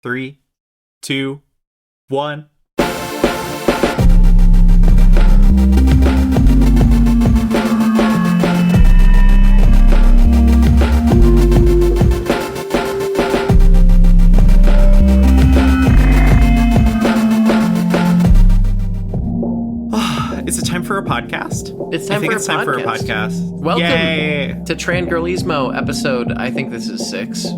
3, 2, 1. Is it time for a podcast? It's time for a podcast. Welcome to Trangirlismo episode, I think this is 6.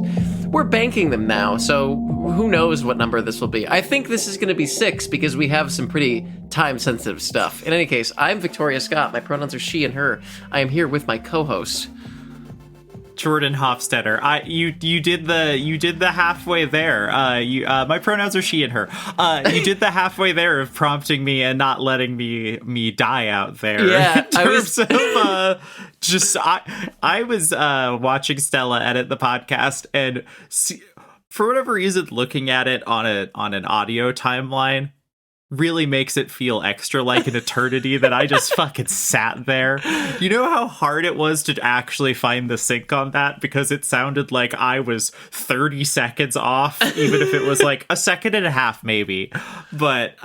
We're banking them now, so who knows what number this will be. I think this is going to be 6 because we have some pretty time-sensitive stuff. In any case, I'm Victoria Scott. My pronouns are she and her. I am here with my co-host, Jordan Hofstetter. You did the halfway there. My pronouns are she and her. You did the halfway there of prompting me and not letting me die out there. Yeah, I was watching Stella edit the podcast and for whatever reason, looking at it on an audio timeline really makes it feel extra like an eternity that I just fucking sat there. You know how hard it was to actually find the sync on that? Because it sounded like I was 30 seconds off, even if it was like a second and a half, maybe. But,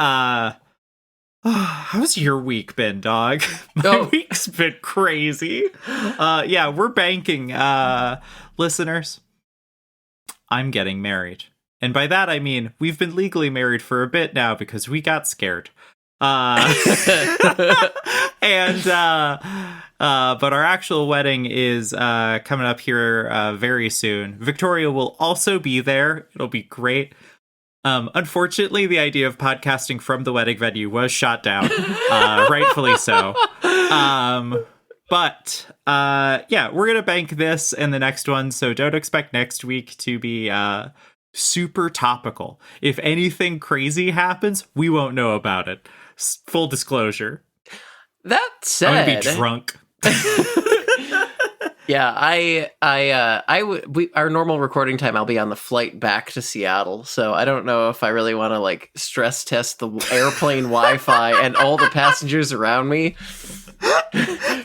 how's your week been, dog? My week's been crazy. Yeah, we're banking. Listeners, I'm getting married. And by that, I mean, we've been legally married for a bit now because we got scared. But our actual wedding is coming up here very soon. Victoria will also be there. It'll be great. Unfortunately, the idea of podcasting from the wedding venue was shot down, rightfully so. But yeah, we're going to bank this and the next one. So don't expect next week to be super topical. If anything crazy happens, we won't know about it. Full disclosure. That said, I'm gonna be drunk. Yeah, our normal recording time, I'll be on the flight back to Seattle, so I don't know if I really want to like stress test the airplane Wi-Fi and all the passengers around me.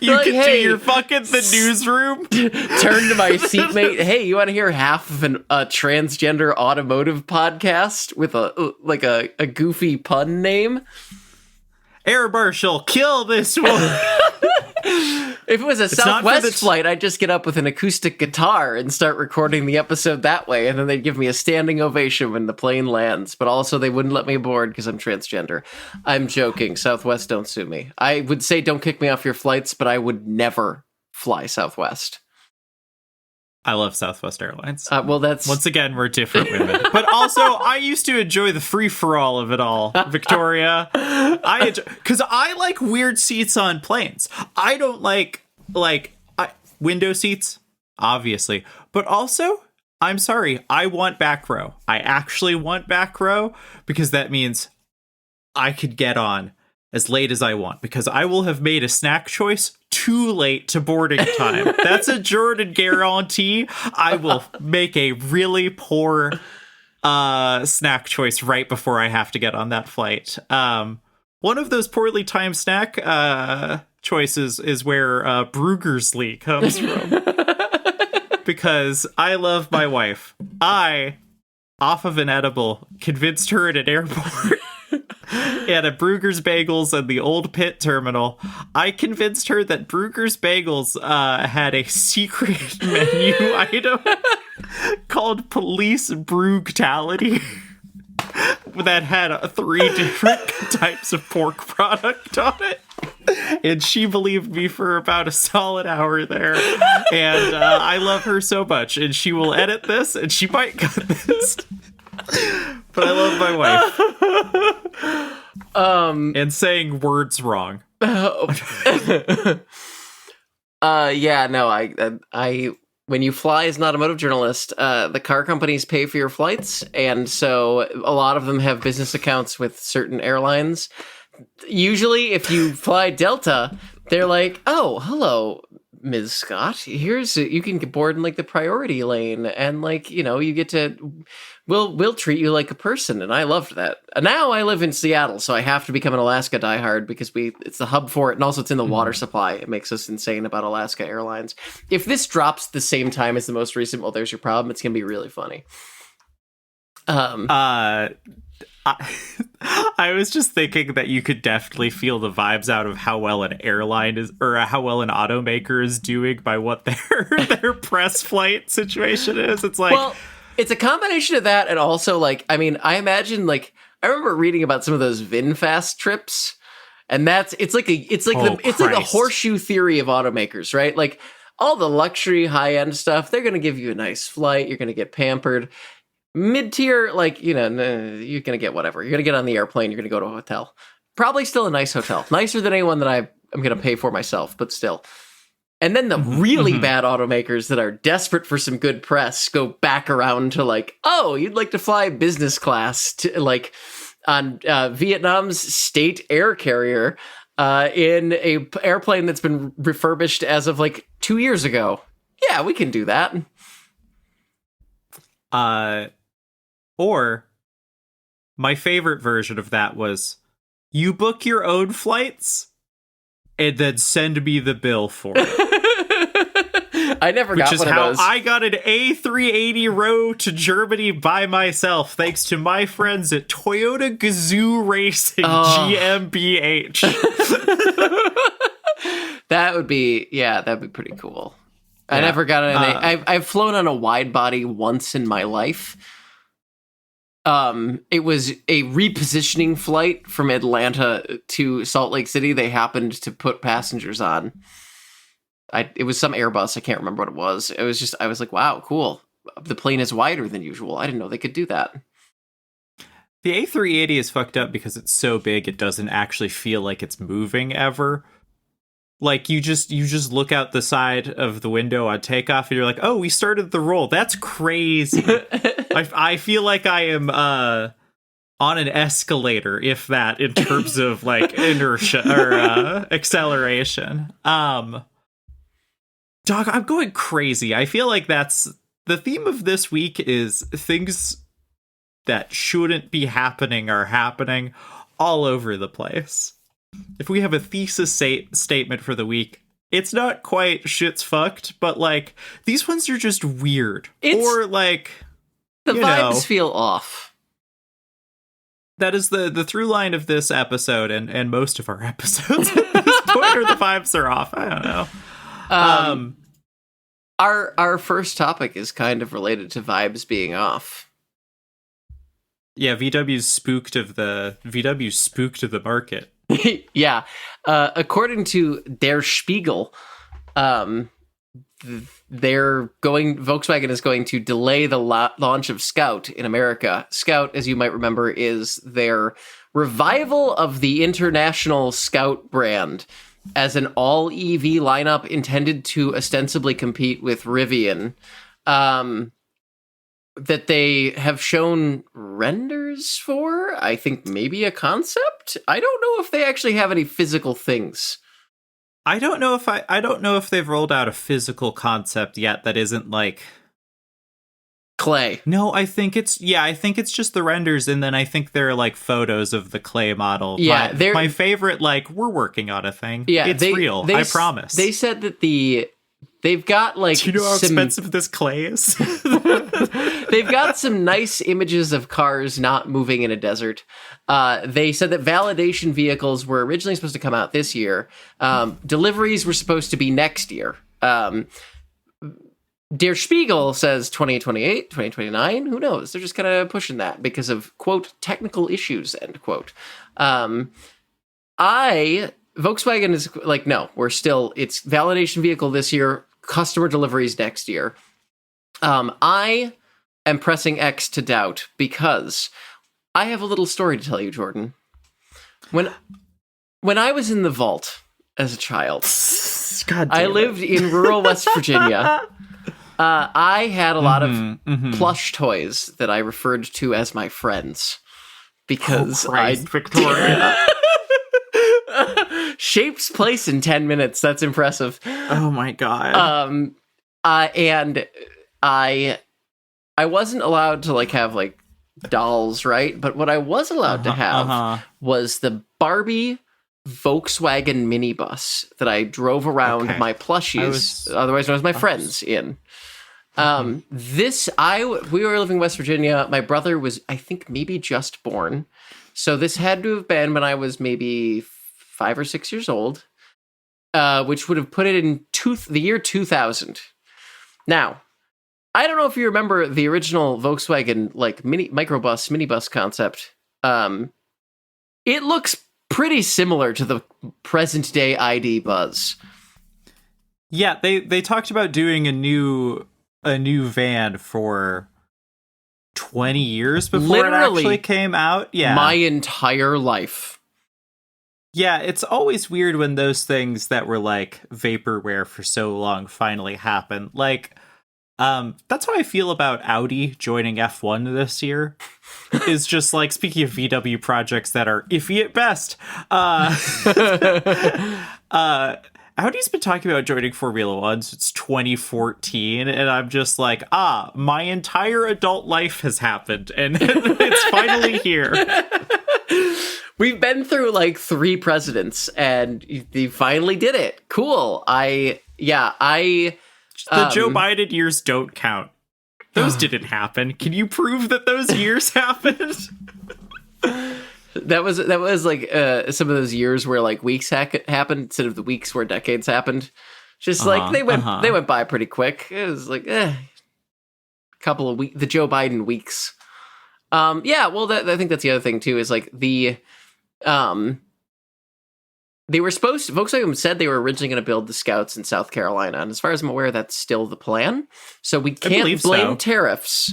You like, can do your fucking the newsroom. Turn to my seatmate. Hey, you want to hear half of a transgender automotive podcast with a goofy pun name? Air Marshal, kill this one. If it was a Southwest flight, I'd just get up with an acoustic guitar and start recording the episode that way, and then they'd give me a standing ovation when the plane lands, but also they wouldn't let me aboard because I'm transgender. I'm joking. Southwest, don't sue me. I would say don't kick me off your flights, but I would never fly Southwest. I love Southwest Airlines. Well, that's... Once again, we're different women. But also, I used to enjoy the free-for-all of it all, Victoria. Because I like weird seats on planes. I don't like window seats, obviously. But also, I'm sorry, I want back row. I actually want back row because that means I could get on as late as I want because I will have made a snack choice too late to boarding time. That's a Jordan guarantee. I will make a really poor snack choice right before I have to get on that flight. One of those poorly timed snack choices is where Bruger's comes from. Because I love my wife. I, off of an edible, convinced her at an airport at a Bruger's Bagels and the Old Pit Terminal. I convinced her that Bruger's Bagels had a secret menu item called Police Brutality that had 3 different types of pork product on it. And she believed me for about a solid hour there. And I love her so much. And she will edit this, and she might cut this. But I love my wife. And saying words wrong. Yeah, no, I when you fly as an automotive journalist, the car companies pay for your flights, and so a lot of them have business accounts with certain airlines. Usually, if you fly Delta, they're like, "Oh, hello, Ms. Scott. You can get board in like the priority lane, and like you get to." We'll treat you like a person, and I loved that. Now I live in Seattle, so I have to become an Alaska diehard because it's the hub for it, and also it's in the water supply. It makes us insane about Alaska Airlines. If this drops the same time as the most recent, well, there's your problem. It's gonna be really funny. I, I was just thinking that you could definitely feel the vibes out of how well an airline is, or how well an automaker is doing by what their press flight situation is. It's like, well, it's a combination of that and also like, I mean, I imagine like I remember reading about some of those VinFast trips, and it's like a horseshoe theory of automakers, right? Like all the luxury high end stuff, they're going to give you a nice flight, you're going to get pampered. Mid-tier, like, you know, you're going to get whatever. You're going to get on the airplane. You're going to go to a hotel. Probably still a nice hotel. Nicer than anyone that I'm going to pay for myself, but still. And then the really bad automakers that are desperate for some good press go back around to like, oh, you'd like to fly business class to like on Vietnam's state air carrier in a airplane that's been refurbished as of like 2 years ago. Yeah, we can do that. Or my favorite version of that was you book your own flights and then send me the bill for it. I never got one of those. Which is how I got an A380 row to Germany by myself, thanks to my friends at Toyota Gazoo Racing GmbH. That'd be pretty cool. Yeah. I never got an I've flown on a wide body once in my life. It was a repositioning flight from Atlanta to Salt Lake City. They happened to put passengers on. It was some Airbus. I can't remember what it was. I was like, wow, cool. The plane is wider than usual. I didn't know they could do that. The A380 is fucked up because it's so big it doesn't actually feel like it's moving ever. Like you just look out the side of the window on takeoff and you're like, oh, we started the roll. That's crazy. I feel like I am on an escalator, if that, in terms of like inertia or acceleration. Dog, I'm going crazy. I feel like that's the theme of this week is things that shouldn't be happening are happening all over the place. If we have a thesis statement for the week, it's not quite shit's fucked, but like these ones are just weird. Or like the vibes feel off. That is the through line of this episode and most of our episodes at this point, or the vibes are off. I don't know. Our first topic is kind of related to vibes being off. Yeah, VW spooked of the market. Yeah. According to Der Spiegel, Volkswagen is going to delay the launch of Scout in America. Scout, as you might remember, is their revival of the international Scout brand as an all EV lineup intended to ostensibly compete with Rivian. That they have shown renders for, I think maybe a concept. I don't know if they actually have any physical things. I don't know if they've rolled out a physical concept yet that isn't like clay. No, I think it's just the renders, and then I think there are like photos of the clay model. Yeah, my favorite, like, we're working on a thing. Yeah, it's real. I promise. They said that they've got like. Do you know how expensive this clay is? They've got some nice images of cars not moving in a desert. They said that validation vehicles were originally supposed to come out this year. Deliveries were supposed to be next year. Der Spiegel says 2028, 2029. Who knows? They're just kind of pushing that because of, quote, technical issues, end quote. Volkswagen is like, no, it's validation vehicle this year, customer deliveries next year. I am pressing X to doubt because I have a little story to tell you, Jordan. When I was in the vault as a child, I lived in rural West Virginia. I had a lot of plush toys that I referred to as my friends because Victoria. Shapes place in 10 minutes. That's impressive. Oh my god. And I wasn't allowed to like have like dolls, right? But what I was allowed to have was the Barbie Volkswagen minibus that I drove around my plushies, otherwise known as my friends, in. We were living in West Virginia. My brother was, I think, maybe just born. So this had to have been when I was maybe 5 or 6 years old, which would have put it in the year 2000. Now, I don't know if you remember the original Volkswagen like minibus concept. It looks pretty similar to the present day ID Buzz. Yeah, they talked about doing a new van for 20 years before it actually came out. Yeah. My entire life. Yeah, it's always weird when those things that were like vaporware for so long finally happen. Like, that's how I feel about Audi joining F1 this year. Is just like, speaking of VW projects that are iffy at best, Audi's been talking about joining Formula One since 2014, and I'm just like, my entire adult life has happened, and it's finally here. We've been through like 3 presidents, and they finally did it. Cool. The Joe Biden years don't count. Those didn't happen. Can you prove that those years happened? That was like some of those years where like weeks happened instead of the weeks where decades happened. Just like they went by pretty quick. It was like a couple of weeks, the Joe Biden weeks. Well, I think that's the other thing too, is like Volkswagen said they were originally going to build the Scouts in South Carolina, and as far as I'm aware, that's still the plan. So we can't blame tariffs.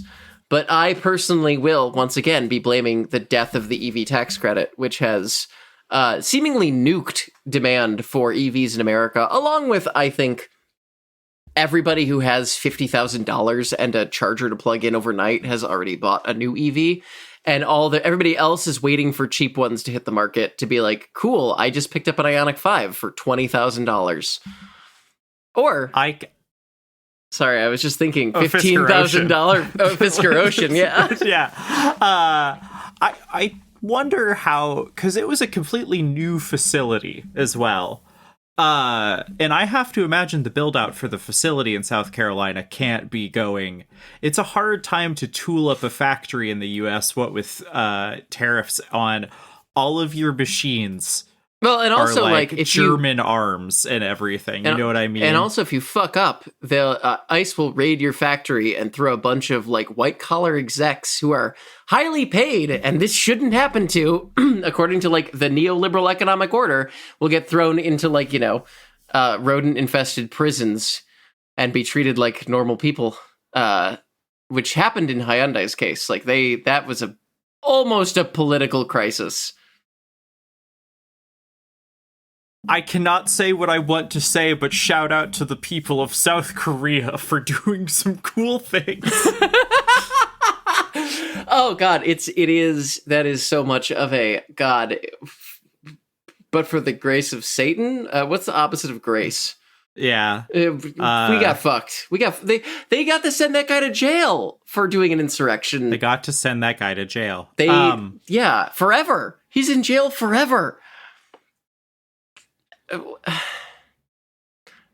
But I personally will, once again, be blaming the death of the EV tax credit, which has seemingly nuked demand for EVs in America, along with, I think, everybody who has $50,000 and a charger to plug in overnight has already bought a new EV. And everybody else is waiting for cheap ones to hit the market to be like, cool, I just picked up an Ioniq 5 for $20,000. Or... Sorry, I was just thinking $15,000 Fisker Ocean. Yeah. Yeah. I wonder how, because it was a completely new facility as well. And I have to imagine the build out for the facility in South Carolina can't be going. It's a hard time to tool up a factory in the US, what with tariffs on all of your machines. Well, and also like if German arms and everything, you know what I mean? And also if you fuck up, ICE will raid your factory and throw a bunch of like white collar execs who are highly paid, and this shouldn't happen to, according to like the neoliberal economic order, will get thrown into like, rodent infested prisons and be treated like normal people, which happened in Hyundai's case. Like that was almost a political crisis. I cannot say what I want to say, but shout out to the people of South Korea for doing some cool things. Oh God, that is so much of a God, but for the grace of Satan. What's the opposite of grace? Yeah, we got fucked. They got to send that guy to jail for doing an insurrection. They got to send that guy to jail. Forever. He's in jail forever.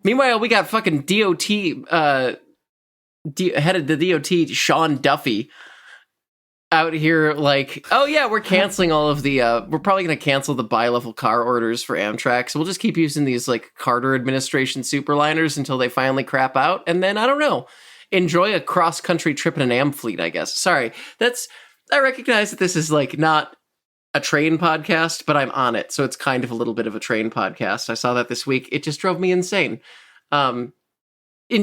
Meanwhile, we got fucking DOT, head of the DOT, Sean Duffy, out here like, oh yeah, we're canceling all of the, we're probably going to cancel the bi-level car orders for Amtrak, so we'll just keep using these like Carter administration superliners until they finally crap out, and then, I don't know, enjoy a cross-country trip in an Am fleet, I guess. Sorry, I recognize that this is like not a train podcast, but I'm on it, so it's kind of a little bit of a train podcast. I saw that this week. It just drove me insane. In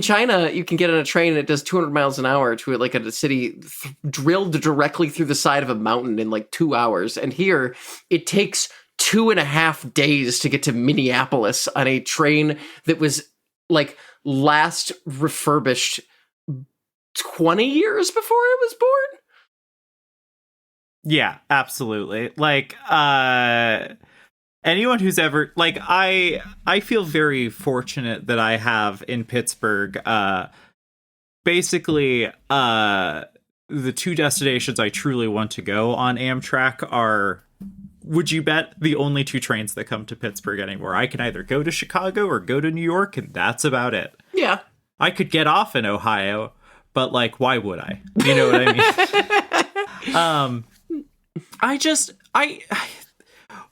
China, you can get on a train and it does 200 miles an hour to like a city drilled directly through the side of a mountain in like 2 hours. And here, it takes 2.5 days to get to Minneapolis on a train that was like last refurbished 20 years before it was born. Yeah, absolutely. Like, anyone who's ever, like, I feel very fortunate that I have in Pittsburgh, basically, the 2 destinations I truly want to go on Amtrak are, would you bet, the only 2 trains that come to Pittsburgh anymore. I can either go to Chicago or go to New York, and that's about it. Yeah. I could get off in Ohio, but like, why would I? You know what I mean?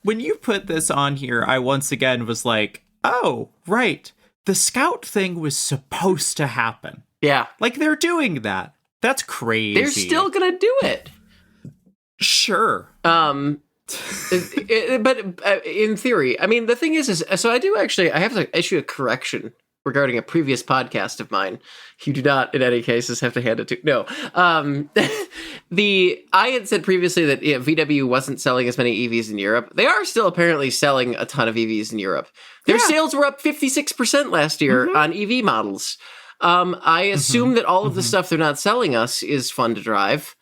When you put this on here, I once again was like, oh, right. The Scout thing was supposed to happen. Yeah. Like, they're doing that. That's crazy. They're still gonna do it. Sure. But in theory, I mean, the thing is so I have to issue a correction regarding a previous podcast of mine. You do not, in any cases, have to hand it to... No. I had said previously that VW wasn't selling as many EVs in Europe. They are still apparently selling a ton of EVs in Europe. Their sales were up 56% last year on EV models. I assume that all of the stuff they're not selling us is fun to drive.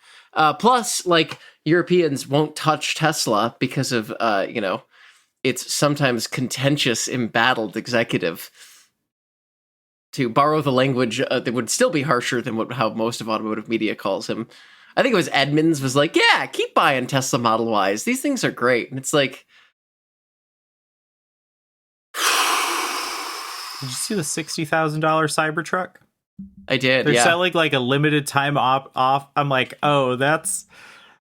Plus, like, Europeans won't touch Tesla because of, its sometimes contentious, embattled executive. To borrow the language that would still be harsher than how most of automotive media calls him. I think it was Edmunds was like, yeah, keep buying Tesla Model Ys. These things are great. And it's like... Did you see the $60,000 Cybertruck? I did, They're selling like a limited time off. I'm like, oh,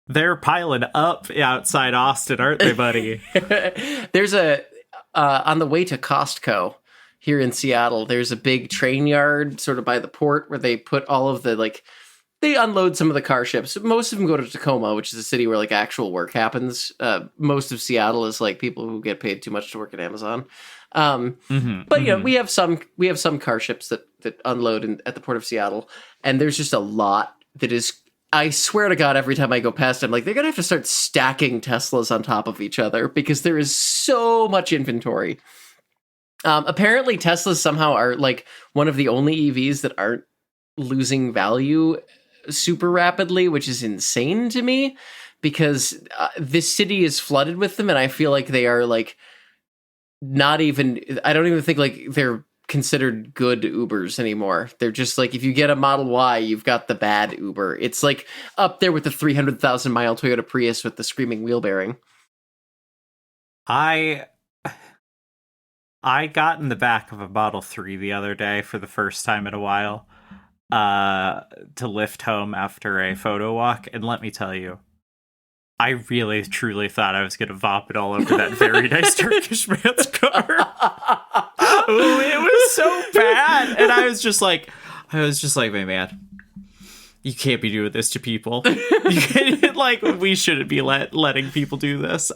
they're piling up outside Austin, aren't they, buddy? There's on the way to Costco here in Seattle, there's a big train yard sort of by the port where they put all of the, like, they unload some of the car ships. Most of them go to Tacoma, which is a city where, like, actual work happens. Most of Seattle is, like, people who get paid too much to work at Amazon. But, you know, we have some car ships that unload at the port of Seattle, and there's just a lot that is... I swear to God, every time I go past, I'm like, they're going to have to start stacking Teslas on top of each other because there is so much inventory. Apparently, Teslas somehow are like one of the only EVs that aren't losing value super rapidly, which is insane to me because this city is flooded with them. And I feel like they are like not even, I don't even think like they're considered good Ubers anymore. They're just like, if you get a Model Y, you've got the bad Uber. It's like up there with the 300,000 mile Toyota Prius with the screaming wheel bearing. I got in the back of a Model 3 the other day for the first time in a while to lift home after a photo walk. And let me tell you, I really, truly thought I was going to vomit all over that very nice Turkish man's car. Ooh, it was so bad. And I was just like, my man, you can't be doing this to people. Like, we shouldn't be letting people do this.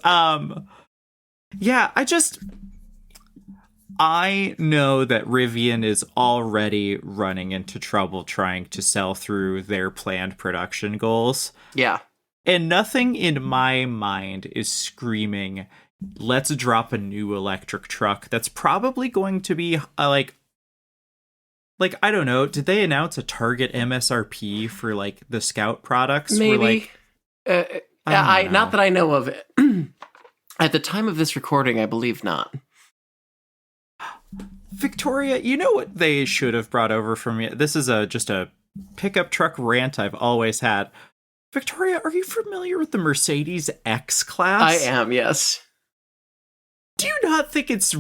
Yeah, I know that Rivian is already running into trouble trying to sell through their planned production goals. Yeah. And nothing in my mind is screaming, let's drop a new electric truck that's probably going to be like, I don't know, did they announce a target MSRP for like the Scout products? Maybe. Not that I know of it. At the time of this recording, I believe not. Victoria, you know what they should have brought over from me? This is just a pickup truck rant I've always had. Victoria, are you familiar with the Mercedes X-Class? I am, yes. Do you not think it's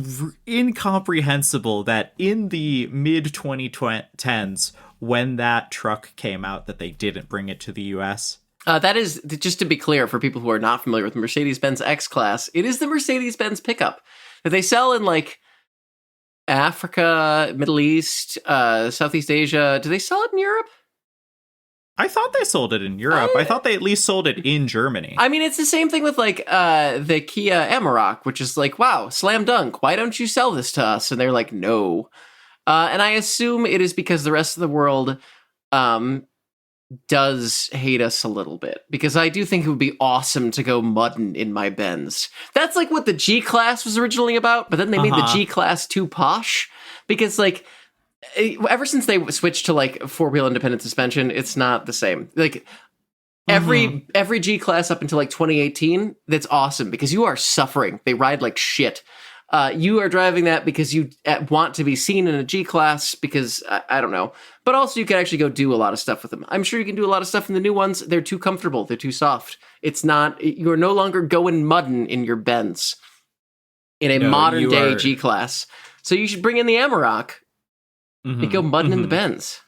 incomprehensible that in the mid-2010s, when that truck came out, that they didn't bring it to the US? That is, just to be clear, for people who are not familiar with the Mercedes-Benz X-Class, it is the Mercedes-Benz pickup that they sell in, like, Africa, Middle East, Southeast Asia. Do they sell it in Europe? I thought they sold it in Europe. I thought they at least sold it in Germany. I mean, it's the same thing with, like, the Kia Amarok, which is like, wow, slam dunk. Why don't you sell this to us? And they're like, no. And I assume it is because the rest of the world does hate us a little bit. Because I do think it would be awesome to go mudding in my Benz. That's like what the G-Class was originally about, but then they made the G-Class too posh. Because, like, ever since they switched to like four-wheel independent suspension, it's not the same. Like every G-Class up until like 2018, that's awesome because you are suffering. They ride like shit. You are driving that because you want to be seen in a G-Class because I don't know. But also you can actually go do a lot of stuff with them. I'm sure you can do a lot of stuff in the new ones. They're too comfortable. They're too soft. It's not, you're no longer going mudding in your Benz in a modern day G-Class. So you should bring in the Amarok. You go mudding in the Benz.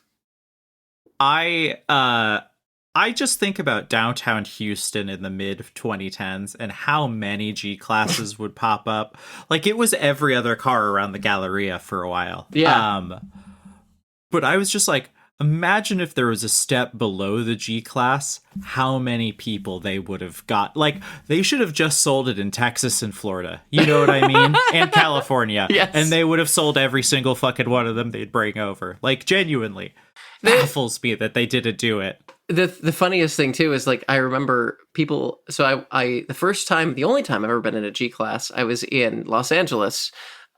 I just think about downtown Houston in the mid 2010s and how many G classes would pop up. Like, it was every other car around the Galleria for a while. Yeah. But I was just like, imagine if there was a step below the G class, how many people they would have got. Like, they should have just sold it in Texas and Florida. You know what I mean? And California. Yes. And they would have sold every single fucking one of them they'd bring over. Like, genuinely. Baffles me that they didn't do it. The funniest thing too is, like, I remember people. So I the only time I've ever been in a G class, I was in Los Angeles,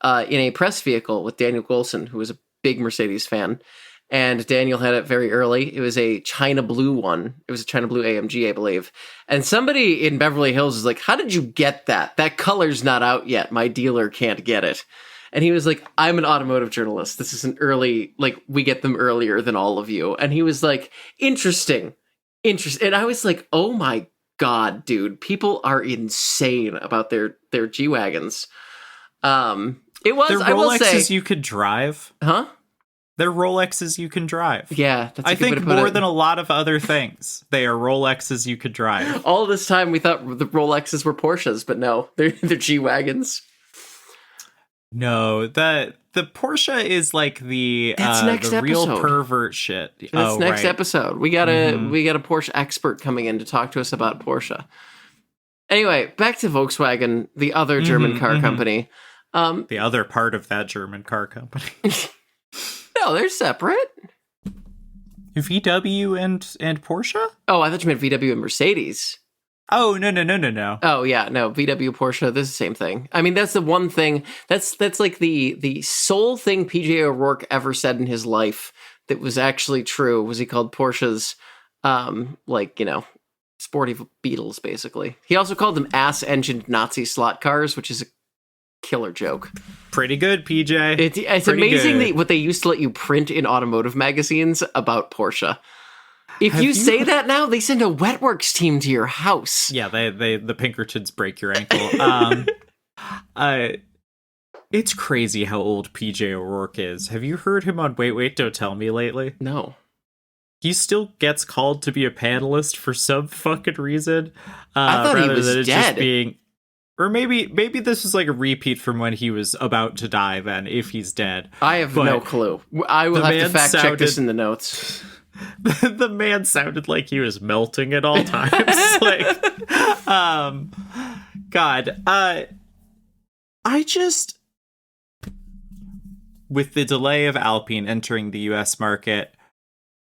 in a press vehicle with Daniel Golson, who was a big Mercedes fan, and Daniel had it very early. It was a China Blue one. It was a China Blue AMG, I believe. And somebody in Beverly Hills was like, "How did you get that? That color's not out yet. My dealer can't get it." And he was like, "I'm an automotive journalist. This is an early, like, we get them earlier than all of you." And he was like, interesting. And I was like, oh my God, dude, people are insane about their G-Wagons. It was, They're I will say. Rolexes you could drive. Huh? They're Rolexes you can drive. Yeah, that's a I good way think to put more it. than a lot of other things. They are Rolexes you could drive. All this time we thought the Rolexes were Porsches, but no, they're G-Wagons. No, the Porsche is like the next real episode. pervert shit. That's next right. episode. We got a Porsche expert coming in to talk to us about Porsche. Anyway, back to Volkswagen, the other German car company. The other part of that German car company. No, they're separate. VW and Porsche? Oh, I thought you meant VW and Mercedes. Oh, no. Oh, yeah, no, VW, Porsche, this is the same thing. I mean, that's the one thing, that's like the sole thing PJ O'Rourke ever said in his life that was actually true, was he called Porsches, sporty Beetles, basically. He also called them ass-engined Nazi slot cars, which is a killer joke. Pretty good, PJ. It's amazing what they used to let you print in automotive magazines about Porsche. If you say that now, they send a Wetworks team to your house. Yeah, the Pinkertons break your ankle. It's crazy how old PJ O'Rourke is. Have you heard him on Wait, Don't Tell Me lately? No. He still gets called to be a panelist for some fucking reason. I thought he was than it dead. Just being, or maybe this is like a repeat from when he was about to die. Then, if he's dead, I have no clue. I will have to fact check this in the notes. The man sounded like he was melting at all times. God, I just, with the delay of Alpine entering the US market,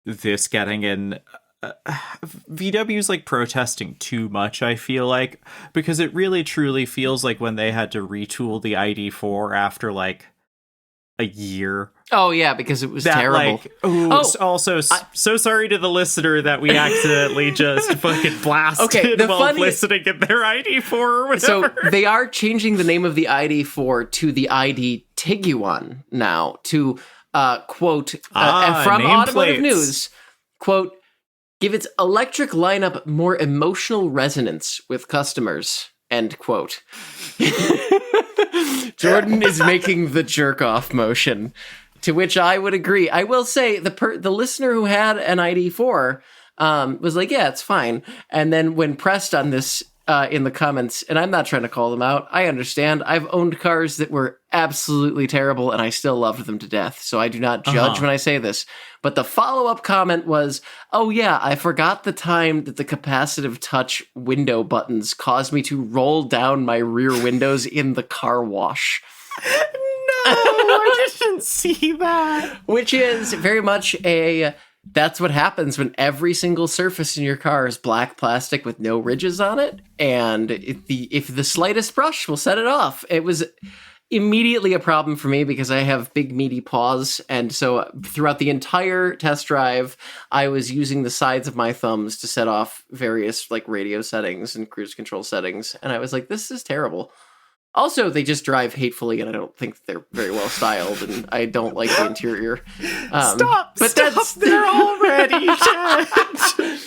this getting in, VW's like protesting too much, I feel like, because it really truly feels like when they had to retool the ID4 after like a year. Oh yeah, because it was terrible. Also, so sorry to the listener that we accidentally just fucking blasted while listening at their ID4 or whatever. So they are changing the name of the ID4 to the ID Tiguan now to quote from Automotive News, quote, give its electric lineup more emotional resonance with customers, end quote. Jordan is making the jerk off motion, to which I would agree. I will say the listener who had an ID4 was like, yeah, it's fine. And then when pressed on this in the comments, and I'm not trying to call them out, I understand. I've owned cars that were absolutely terrible, and I still loved them to death. So I do not judge when I say this. But the follow-up comment was, oh yeah, I forgot the time that the capacitive touch window buttons caused me to roll down my rear windows in the car wash. No, I didn't see that. Which is very much that's what happens when every single surface in your car is black plastic with no ridges on it, and if the slightest brush will set it off. It was immediately a problem for me because I have big meaty paws, and so throughout the entire test drive, I was using the sides of my thumbs to set off various like radio settings and cruise control settings, and I was like, this is terrible. Also, they just drive hatefully, and I don't think they're very well styled, and I don't like the interior. Stop! They're already dead.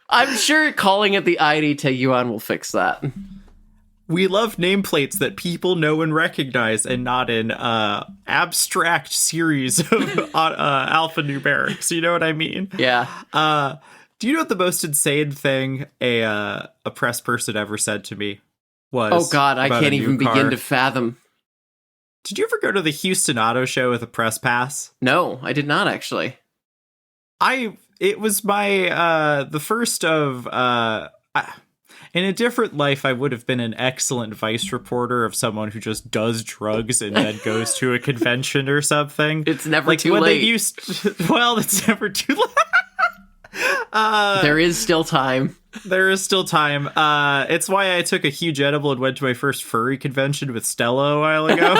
I'm sure calling it the ID Tiguan will fix that. We love nameplates that people know and recognize, and not an abstract series of alphanumerics. You know what I mean? Yeah. Do you know what the most insane thing a press person ever said to me was? Oh God, I can't even begin to fathom. Did you ever go to the Houston Auto Show with a press pass? No, I did not actually. It was my the first of in a different life, I would have been an excellent vice reporter of someone who just does drugs and then goes to a convention or something. It's never too late. Well, it's never too late. There is still time. There is still time. It's why I took a huge edible and went to my first furry convention with Stella a while ago.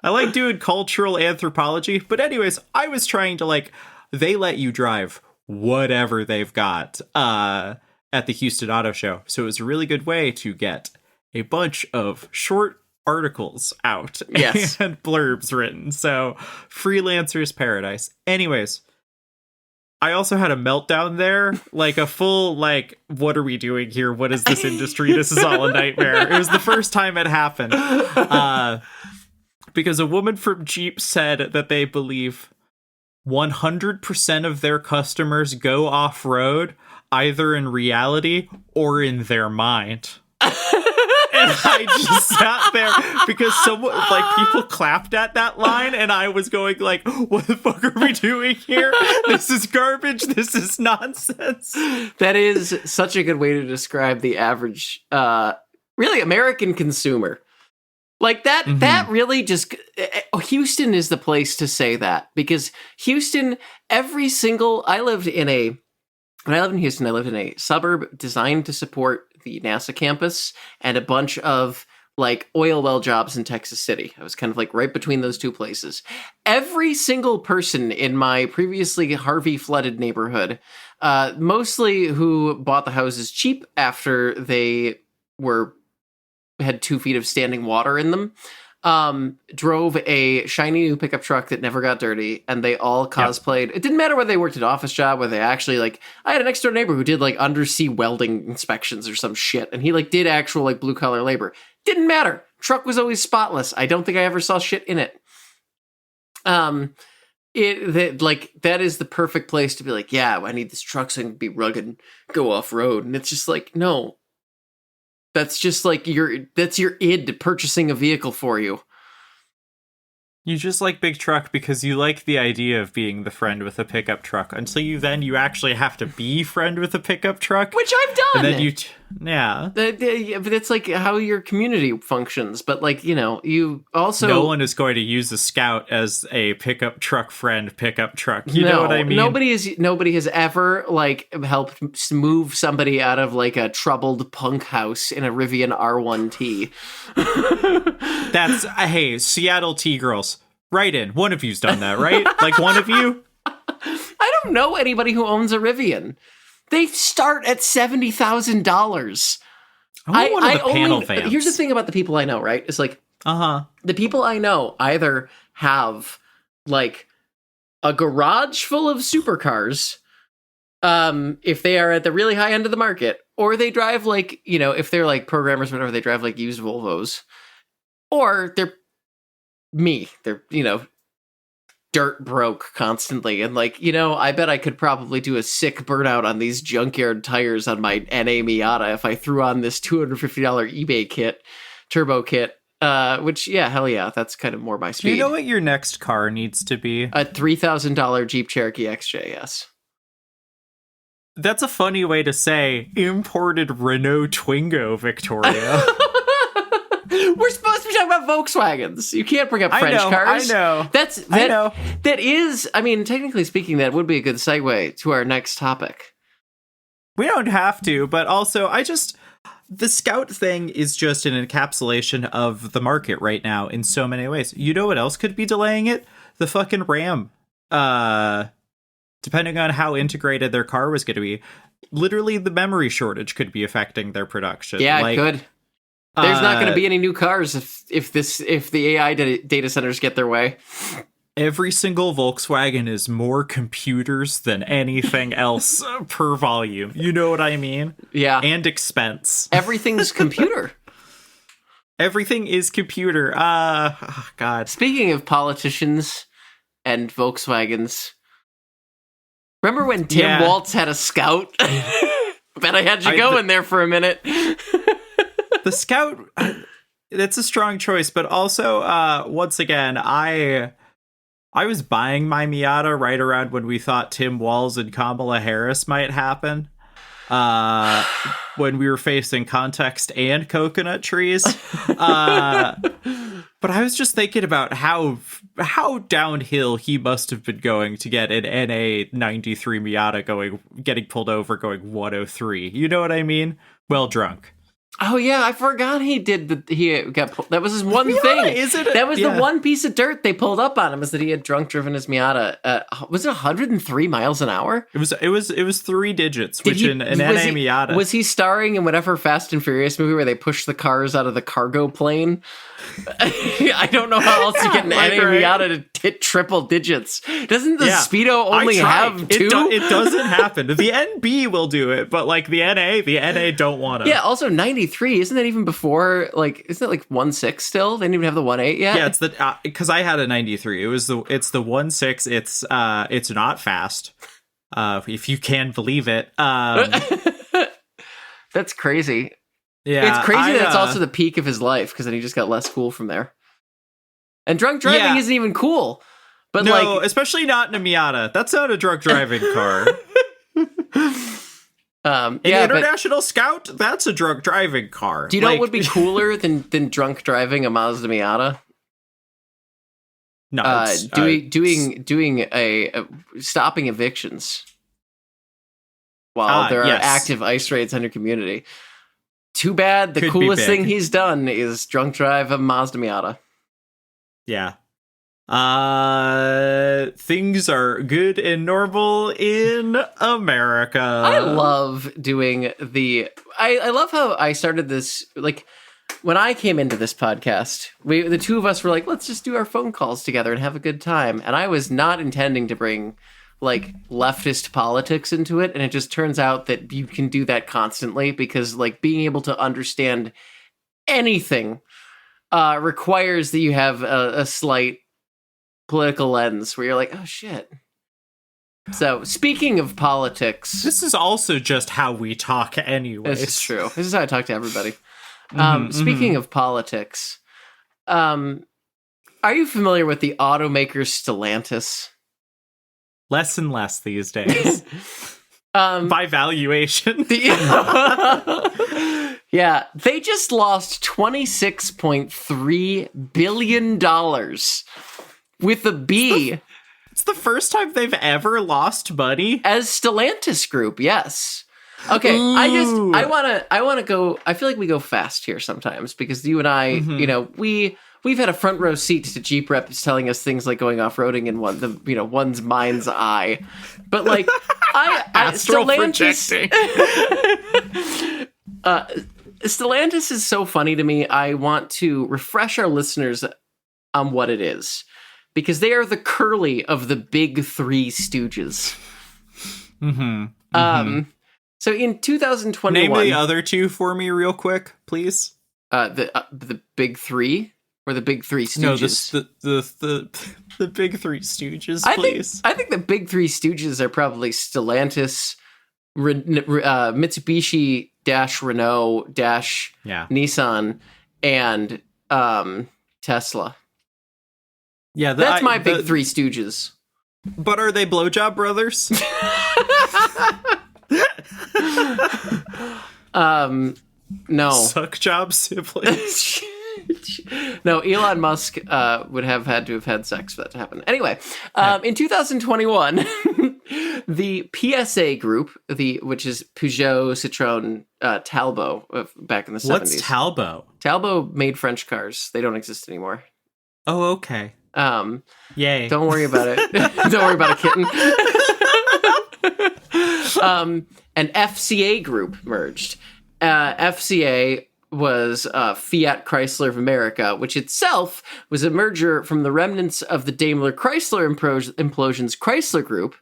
I like doing cultural anthropology. But anyways, I was trying to they let you drive whatever they've got at the Houston Auto Show. So it was a really good way to get a bunch of short articles out and blurbs written. So freelancer's paradise. Anyways, I also had a meltdown there, a full, what are we doing here? What is this industry? This is all a nightmare. It was the first time it happened. Because a woman from Jeep said that they believe 100% of their customers go off-road either in reality or in their mind. And I just sat there because someone, people clapped at that line, and I was going what the fuck are we doing here? This is garbage. This is nonsense. That is such a good way to describe the average, really American consumer. That really just, Houston is the place to say that, because Houston, when I lived in Houston, I lived in a suburb designed to support the NASA campus and a bunch of oil well jobs in Texas City. I was kind of right between those two places. Every single person in my previously Harvey flooded neighborhood, mostly who bought the houses cheap after they had 2 feet of standing water in them, drove a shiny new pickup truck that never got dirty, and they all cosplayed. Yep. It didn't matter whether they worked an office job, whether they actually I had an next door neighbor who did undersea welding inspections or some shit, and he did actual blue collar labor. Didn't matter. Truck was always spotless. I don't think I ever saw shit in it. That is the perfect place to be yeah, I need this truck so I can be rugged and go off road, and it's just no. That's just that's your id purchasing a vehicle for you. You just like big truck because you like the idea of being the friend with a pickup truck until you actually have to be friend with a pickup truck. Which I've done. And then but it's how your community functions. But you also... No one is going to use a Scout as a pickup truck friend pickup truck. You know what I mean? Nobody has ever helped move somebody out of a troubled punk house in a Rivian R1T. That's, hey, Seattle T-girls. Right in. One of you's done that, right? One of you? I don't know anybody who owns a Rivian. They start at $70,000. I want one of the panel vans. Here's the thing about the people I know, right? It's the people I know either have a garage full of supercars, if they are at the really high end of the market, or they drive if they're programmers or whatever, they drive used Volvos, or they're dirt broke constantly. And I bet I could probably do a sick burnout on these junkyard tires on my NA Miata if I threw on this $250 eBay kit, turbo kit, which, hell yeah, that's kind of more my speed. Do you know what your next car needs to be? A $3,000 Jeep Cherokee XJ, yes. That's a funny way to say imported Renault Twingo, Victoria. We're supposed to be talking about Volkswagens. You can't bring up French cars. I know. That is, technically speaking, that would be a good segue to our next topic. We don't have to, but also the Scout thing is just an encapsulation of the market right now in so many ways. You know what else could be delaying it? The fucking Ram. Depending on how integrated their car was going to be, literally the memory shortage could be affecting their production. Yeah, it could. There's not going to be any new cars if the AI data centers get their way. Every single Volkswagen is more computers than anything else per volume. You know what I mean? Yeah. And expense. Everything's computer. Everything is computer. God. Speaking of politicians and Volkswagens, remember when Tim Waltz had a Scout? Bet I had you go in there for a minute. The Scout, that's a strong choice, but also, once again, I was buying my Miata right around when we thought Tim Walz and Kamala Harris might happen. When we were facing context and coconut trees. But I was just thinking about how downhill he must have been going to get an NA 93 Miata getting pulled over going 103. You know what I mean? Well drunk. Oh yeah, I forgot he did that was his one thing. That was the one piece of dirt they pulled up on him, is that he had drunk driven his Miata. Was it 103 miles an hour? It was 3 digits, which in an NA Miata. Was he starring in whatever Fast and Furious movie where they push the cars out of the cargo plane? I don't know how else you get an NA Miata to hit triple digits. Doesn't the Speedo only have 2? It doesn't happen. The NB will do it, but like the NA don't want to. Yeah, also 93, isn't that even before, like, isn't it like 1.6 still? They didn't even have the 1.8 yet? Yeah, it's the, because I had a 93. It's the 1.6. It's not fast. If you can believe it. That's crazy. Yeah, it's crazy that it's also the peak of his life, because then he just got less cool from there. And drunk driving isn't even cool. But no, especially not in a Miata. That's not a drunk driving car. International Scout, that's a drunk driving car. Do you know what would be cooler than drunk driving a Mazda Miata? No, doing a stopping evictions while there are active ICE raids on your community. Too bad the coolest thing he's done is drunk drive a Mazda Miata. Yeah. Things are good and normal in America. I love doing I love how I started this, like, when I came into this podcast, the two of us were like, let's just do our phone calls together and have a good time. And I was not intending to bring like leftist politics into it, and it just turns out that you can do that constantly, because like being able to understand anything requires that you have a slight political lens where you're like, oh shit. So speaking of politics, this is also just how we talk anyway. This is true. This is how I talk to everybody. Speaking of politics, are you familiar with the automaker Stellantis? Less and less these days. By valuation. Yeah, they just lost $26.3 billion with a B. It's the first time they've ever lost money. As Stellantis Group, yes. Okay, ooh. I want to go, I feel like we go fast here sometimes, because you and I, you know, we've had a front row seat to Jeep reps telling us things like going off-roading in one's mind's eye. But like, Stellantis is so funny to me. I want to refresh our listeners on what it is, because they are the Curly of the big 3 Stooges. So in 2021, name the other 2 for me real quick, please. The big 3 or the big 3 Stooges? No, the big 3 Stooges, please. I think the big 3 Stooges are probably Stellantis, Mitsubishi Renault Nissan, and Tesla. Yeah, that's my big 3 Stooges. But are they blowjob brothers? No. Suck job siblings. No, Elon Musk would have had to have had sex for that to happen. Anyway, in 2021, the PSA group, which is Peugeot, Citroën, Talbot, back in the 70s. What's Talbot? Talbot made French cars. They don't exist anymore. Oh, okay. Yay. Don't worry about it. Don't worry about a kitten. And FCA Group merged. FCA was Fiat Chrysler of America, which itself was a merger from the remnants of the Daimler Chrysler implosion's Chrysler Group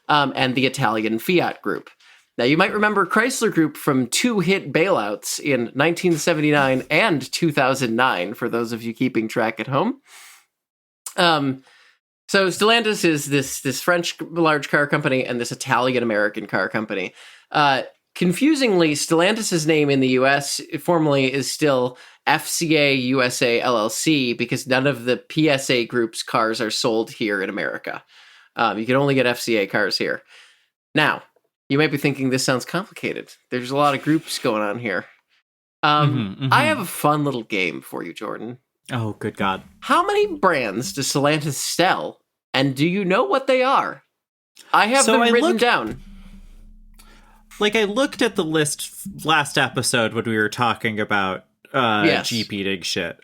and the Italian Fiat Group. Now, you might remember Chrysler Group from 2 hit bailouts in 1979 and 2009, for those of you keeping track at home. So Stellantis is this French large car company and this Italian-American car company. Confusingly, Stellantis' name in the U.S. formally is still FCA USA LLC because none of the PSA Group's cars are sold here in America. You can only get FCA cars here. Now, you might be thinking this sounds complicated. There's a lot of groups going on here. I have a fun little game for you, Jordan. Oh, good God. How many brands does Stellantis sell, and do you know what they are? I have them written down. Like, I looked at the list last episode when we were talking about Jeep eating shit.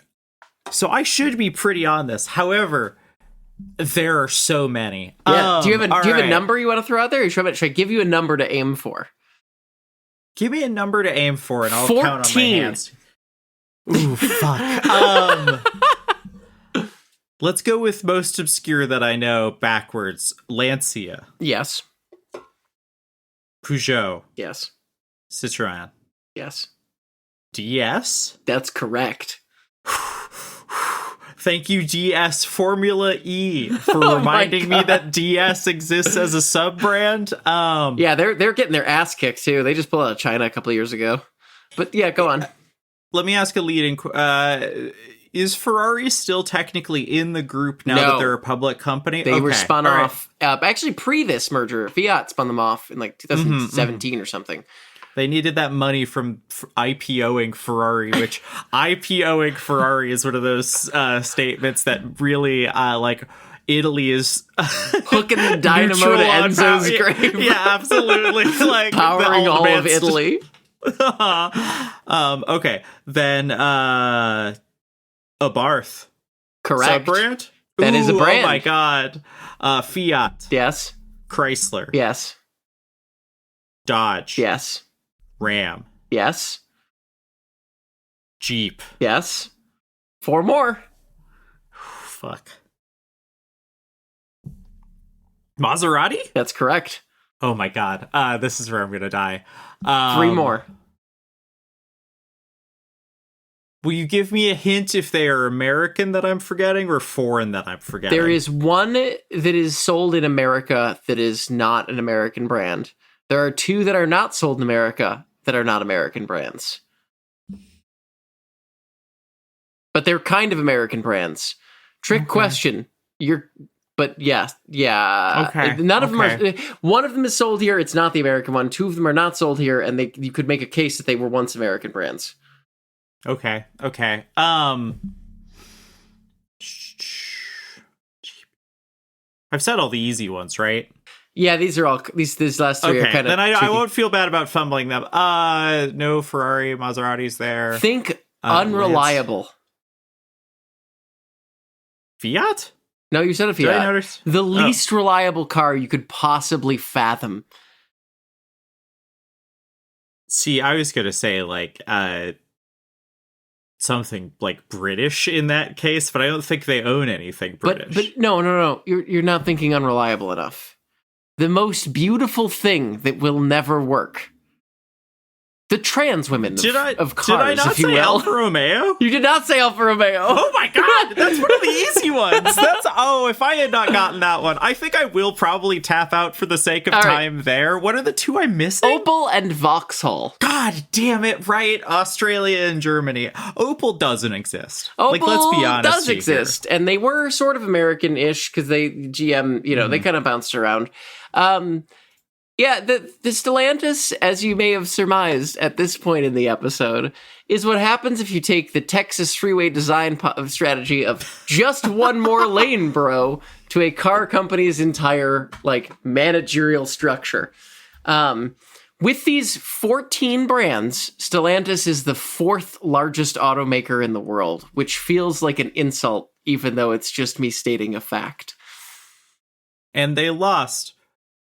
So I should be pretty on this. However, there are so many. Yeah. Do you have a number you want to throw out there? Or should I give you a number to aim for? Give me a number to aim for, and I'll 14. count on my hands. Ooh, fuck. Let's go with most obscure that I know backwards. Lancia. Yes. Peugeot. Yes. Citroën. Yes. DS? That's correct. Thank you, DS Formula E, for reminding me that DS exists as a sub-brand. Yeah, they're getting their ass kicked, too. They just pulled out of China a couple of years ago. But yeah, go on. Let me ask a leading... is Ferrari still technically in the group now that they're a public company? They were spun off. Actually, pre this merger, Fiat spun them off in like 2017 or something. They needed that money from IPOing Ferrari, which IPOing Ferrari is one of those statements that really, like, Italy is hooking the dynamo to Enzo's grave. Yeah, absolutely. Like powering all of Italy. Okay, then Abarth. Correct. Sub-brand? That is a brand. Oh my God. Fiat. Yes. Chrysler. Yes. Dodge. Yes. Ram. Yes. Jeep. Yes. 4 more. Fuck. Maserati? That's correct. Oh my God. This is where I'm gonna die. 3 more. Will you give me a hint if they are American that I'm forgetting or foreign that I'm forgetting? There is one that is sold in America that is not an American brand. There are 2 that are not sold in America that are not American brands. But they're kind of American brands. Trick question. But yeah. Okay. None of them are. One of them is sold here. It's not the American one. 2 of them are not sold here, and you could make a case that they were once American brands. Okay. I've said all the easy ones, right? Yeah, these are all these last 3 are kind of. Then I won't feel bad about fumbling them. No Ferrari, Maserati's there. Think unreliable. Lance. Fiat? No, you said a Fiat. Did I notice? The least reliable car you could possibly fathom. See, I was gonna say like something like British in that case, but I don't think they own anything British. But no. You're not thinking unreliable enough. The most beautiful thing that will never work. The trans women of cars, did I not if you say will. Alfa Romeo? You did not say Alfa Romeo. Oh my God, that's one of the easy ones. If I had not gotten that one, I think I will probably tap out for the sake of time there. What are the 2 I'm missing? Opel and Vauxhall. God damn it, right. Australia and Germany. Opel doesn't exist. Opel let's be honest does exist, and they were sort of American-ish because GM, they kind of bounced around. Yeah, the Stellantis, as you may have surmised at this point in the episode, is what happens if you take the Texas freeway design strategy of just one more lane, bro, to a car company's entire, managerial structure. With these 14 brands, Stellantis is the 4th largest automaker in the world, which feels like an insult, even though it's just me stating a fact. And they lost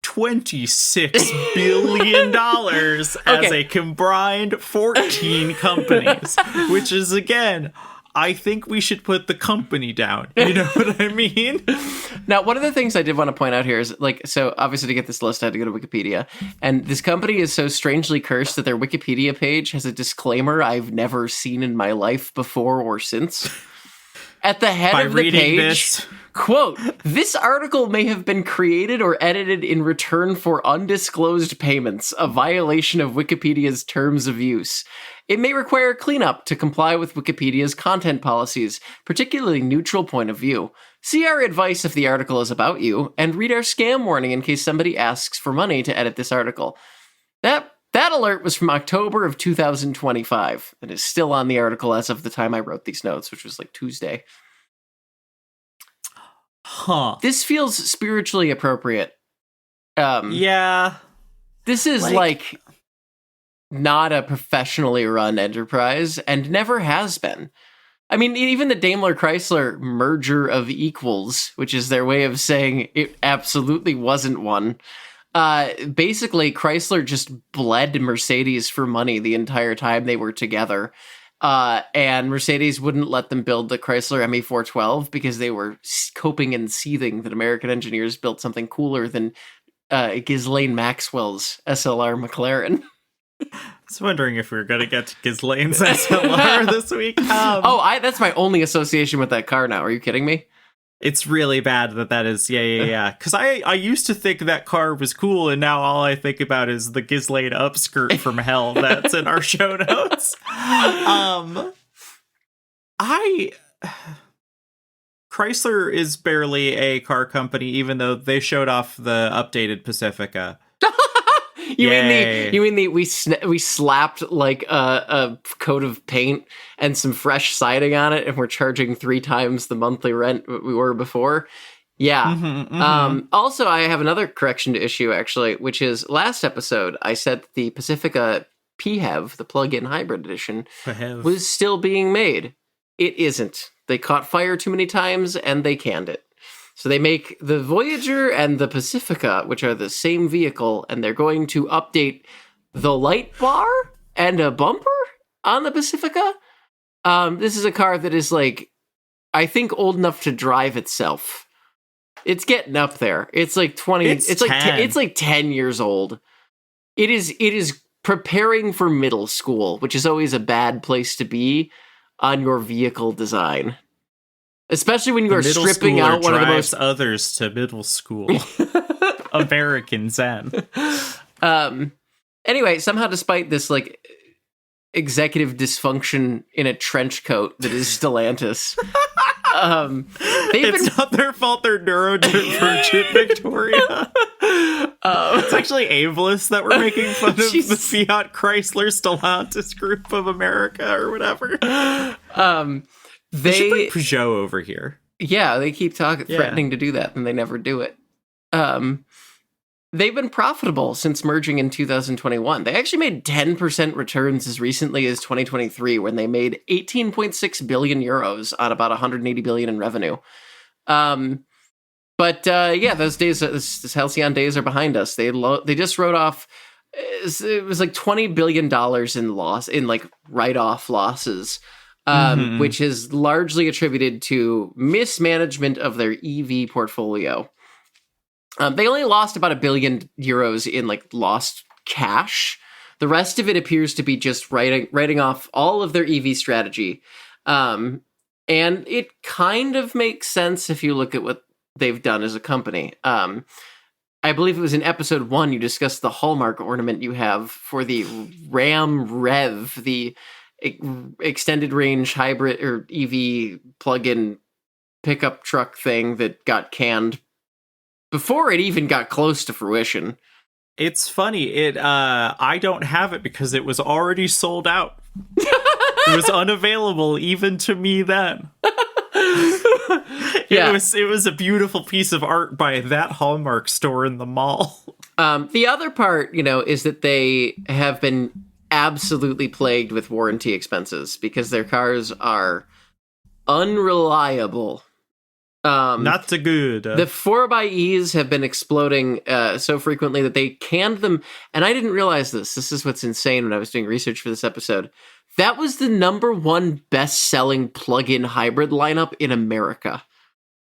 $26 billion as a combined 14 companies, which is, again, I think we should put the company down. You know what I mean? Now, one of the things I did want to point out here is, like, so obviously to get this list, I had to go to Wikipedia. And this company is so strangely cursed that their Wikipedia page has a disclaimer I've never seen in my life before or since. At the head of the page, quote, "This article may have been created or edited in return for undisclosed payments, a violation of Wikipedia's terms of use. It may require cleanup to comply with Wikipedia's content policies, particularly neutral point of view. See our advice if the article is about you, and read our scam warning in case somebody asks for money to edit this article." That alert was from October of 2025 and is still on the article as of the time I wrote these notes, which was like Tuesday. Huh. This feels spiritually appropriate. Yeah. This is like not a professionally run enterprise and never has been. I mean, even the Daimler-Chrysler merger of equals, which is their way of saying it absolutely wasn't one. Basically, Chrysler just bled Mercedes for money the entire time they were together. And Mercedes wouldn't let them build the Chrysler ME412 because they were coping and seething that American engineers built something cooler than Ghislaine Maxwell's SLR McLaren. I was wondering if we were going to get to Ghislaine's SLR this week. That's my only association with that car now. Are you kidding me? It's really bad that is, yeah. Because I used to think that car was cool, and now all I think about is the Ghislaine upskirt from hell that's in our show notes. Chrysler is barely a car company, even though they showed off the updated Pacifica. You mean we slapped like a coat of paint and some fresh siding on it, and we're charging 3 times the monthly rent we were before? Yeah. Also, I have another correction to issue, actually, which is last episode I said that the Pacifica PHEV, the plug-in hybrid edition, was still being made. It isn't. They caught fire too many times and they canned it. So they make the Voyager and the Pacifica, which are the same vehicle, and they're going to update the light bar and a bumper on the Pacifica. This is a car that is like, I think, old enough to drive itself. It's getting up there. It's like 20. It's like 10 years old. It is preparing for middle school, which is always a bad place to be on your vehicle design. Especially when you are stripping out one of the most others to middle school. American Zen. Anyway, somehow despite this like executive dysfunction in a trench coat that is Stellantis, it's not their fault they're neurodivergent, Victoria. It's actually ableist that we're making fun of the Fiat Chrysler Stellantis group of America or whatever. They should bring Peugeot over here. Yeah, they keep threatening to do that, and they never do it. They've been profitable since merging in 2021. They actually made 10% returns as recently as 2023, when they made 18.6 billion euros on about 180 billion in revenue. But those days, this halcyon days are behind us. They just wrote off. It was like $20 billion in like write-off losses. Which is largely attributed to mismanagement of their EV portfolio. They only lost about €1 billion in like lost cash. The rest of it appears to be just writing off all of their EV strategy. And it kind of makes sense if you look at what they've done as a company. I believe it was in episode 1 you discussed the hallmark ornament you have for the Ram Rev, the extended range hybrid or EV plug-in pickup truck thing that got canned before it even got close to fruition. It's funny. I don't have it because it was already sold out. It was unavailable even to me then. It was a beautiful piece of art by that Hallmark store in the mall. The other part, is that they have been absolutely plagued with warranty expenses because their cars are unreliable Not so good. The 4xEs have been exploding so frequently that they canned them. And I didn't realize this. This is what's insane when I was doing research for this episode. That was the #1 best-selling plug-in hybrid lineup in America.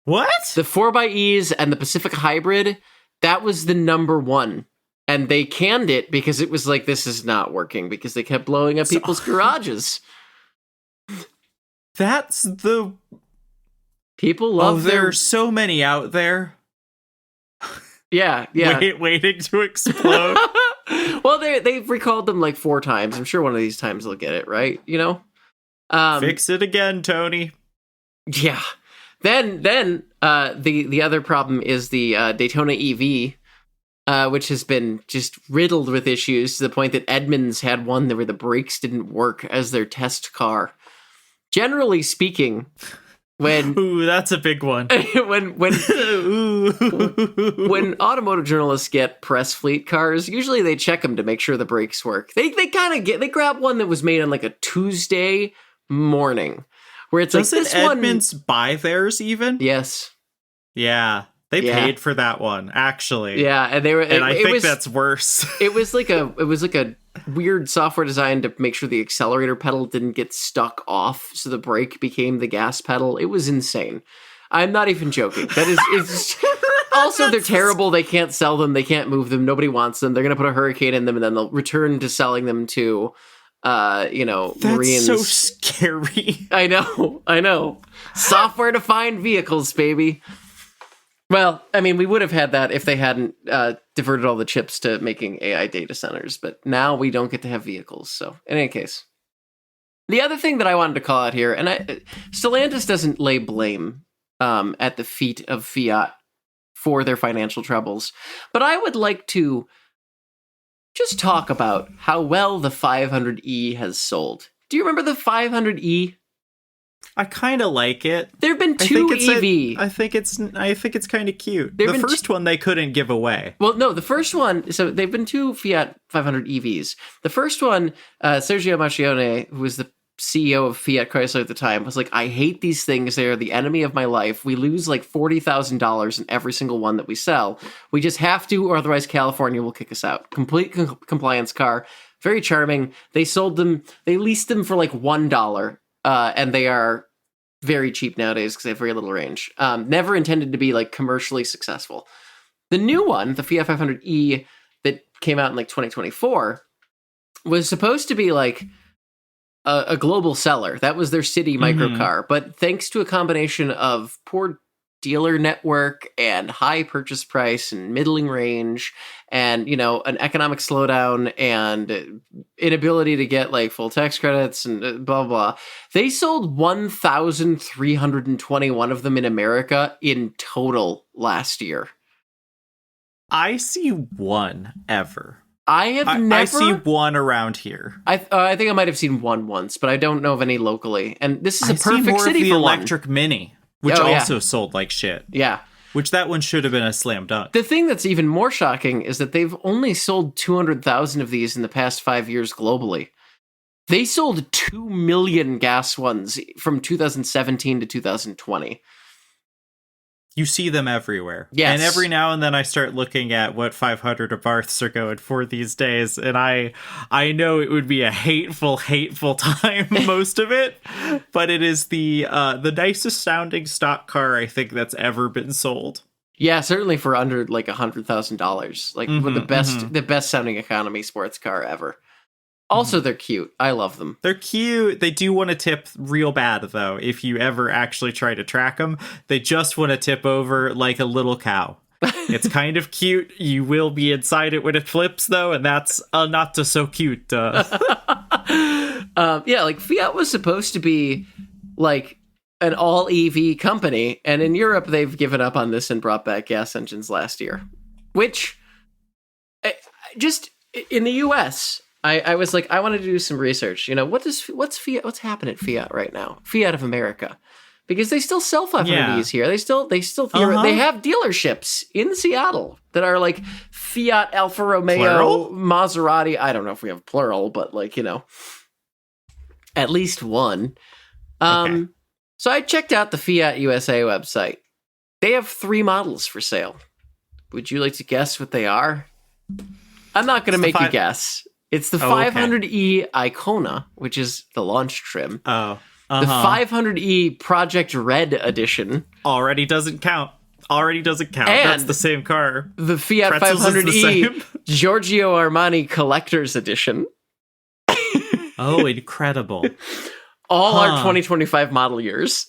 What? The 4xEs and the Pacific Hybrid, that was the #1. And they canned it because it was like, this is not working, because they kept blowing up people's garages. That's the... People love there are so many out there. Yeah. Waiting to explode. Well, they've recalled them like 4 times. I'm sure one of these times they'll get it, right? You know? Fix it again, Tony. Yeah. Then the other problem is the Daytona EV, which has been just riddled with issues to the point that Edmunds had one where the brakes didn't work as their test car. Generally speaking, ooh, that's a big one. when automotive journalists get press fleet cars, usually they check them to make sure the brakes work. They grab one that was made on like a Tuesday morning, where it's Doesn't like this Edmunds one buy theirs even? Yes. Yeah. They paid for that one, actually. Yeah, and they were, and I think that's worse. It was like a weird software design to make sure the accelerator pedal didn't get stuck off, so the brake became the gas pedal. It was insane. I'm not even joking. That is, it's also they're terrible. They can't sell them. They can't move them. Nobody wants them. They're gonna put a hurricane in them, and then they'll return to selling them to, That's Marines. So scary. I know. Software defined vehicles, baby. Well, I mean, we would have had that if they hadn't diverted all the chips to making AI data centers, but now we don't get to have vehicles. So, in any case, the other thing that I wanted to call out here, and Stellantis doesn't lay blame at the feet of Fiat for their financial troubles, but I would like to just talk about how well the 500e has sold. Do you remember the 500e? I kind of like it. There've been 2 EV. I think it's kind of cute. The first one they couldn't give away. Well, no, the first one. So they've been 2 Fiat 500 EVs. The first one, Sergio Marchionne, who was the CEO of Fiat Chrysler at the time, was like, "I hate these things. They are the enemy of my life. We lose like $40,000 in every single one that we sell. We just have to, or otherwise California will kick us out." Complete compliance car, very charming. They sold them. They leased them for like $1. And they are very cheap nowadays because they have very little range. Never intended to be like commercially successful. The new one, the Fiat 500e that came out in like 2024, was supposed to be like a global seller. That was their city microcar. But thanks to a combination of poor dealer network and high purchase price and middling range and, an economic slowdown and inability to get like full tax credits and blah, blah. They sold 1,321 of them in America in total last year. I see one ever. I see one around here. I think I might have seen one once, but I don't know of any locally. And this is a perfect city for the for electric one. Mini. Which also sold like shit. Yeah. Which that one should have been a slam dunk. The thing that's even more shocking is that they've only sold 200,000 of these in the past 5 years globally. They sold 2 million gas ones from 2017 to 2020. You see them everywhere. Yes. And every now and then I start looking at what 500 of Barths are going for these days, and I know it would be a hateful time, most of it, but it is the nicest sounding stock car I think that's ever been sold. Yeah, certainly for under like $100,000. Like with the best sounding economy sports car ever. Also, they're cute. I love them. They're cute. They do want to tip real bad, though, if you ever actually try to track them. They just want to tip over like a little cow. It's kind of cute. You will be inside it when it flips, though, and that's not so cute. Yeah, like Fiat was supposed to be like an all EV company, and in Europe, they've given up on this and brought back gas engines last year. Which, just in the US... I was like, I wanted to do some research. What's Fiat? What's happening at Fiat right now? Fiat of America, because they still sell 500Es here. They still they have dealerships in Seattle that are like Fiat, Alfa Romeo, Plural? Maserati. I don't know if we have plural, but at least one. Okay. So I checked out the Fiat USA website, They have 3 models for sale. Would you like to guess what they are? I'm not going to make you guess. It's the 500e Icona, which is the launch trim. Oh. The 500e Project Red edition. Already doesn't count. And that's the same car. The Fiat Pretzels 500e Giorgio Armani Collector's Edition. Oh, incredible. All are 2025 model years.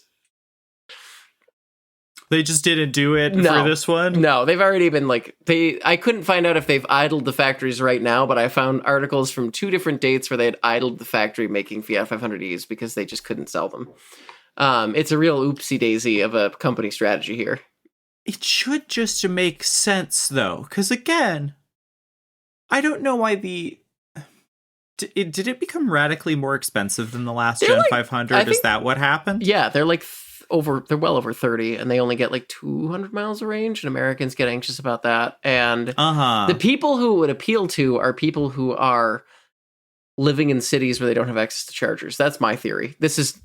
They just didn't do it for this one? No, they've already been I couldn't find out if they've idled the factories right now, but I found articles from 2 different dates where they had idled the factory making Fiat 500es because they just couldn't sell them. It's a real oopsie daisy of a company strategy here. It should just make sense, though, because again, I don't know why did it become radically more expensive than the last Gen 500? Is that what happened? Yeah, they're they're well over 30, and they only get 200 miles of range, and Americans get anxious about that. And the people who it would appeal to are people who are living in cities where they don't have access to chargers. That's my theory. This is,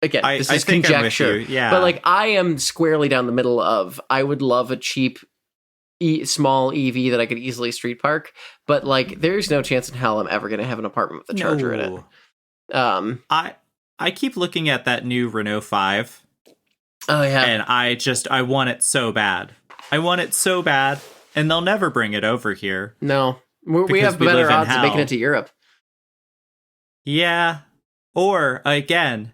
again, this is conjecture. Yeah. But I am squarely down the middle of, I would love a cheap small EV that I could easily street park, but there's no chance in hell I'm ever going to have an apartment with a charger in it. I keep looking at that new Renault 5. Oh, yeah. And I want it so bad. And they'll never bring it over here. No. We have better odds of making it to Europe. Yeah. Or, again,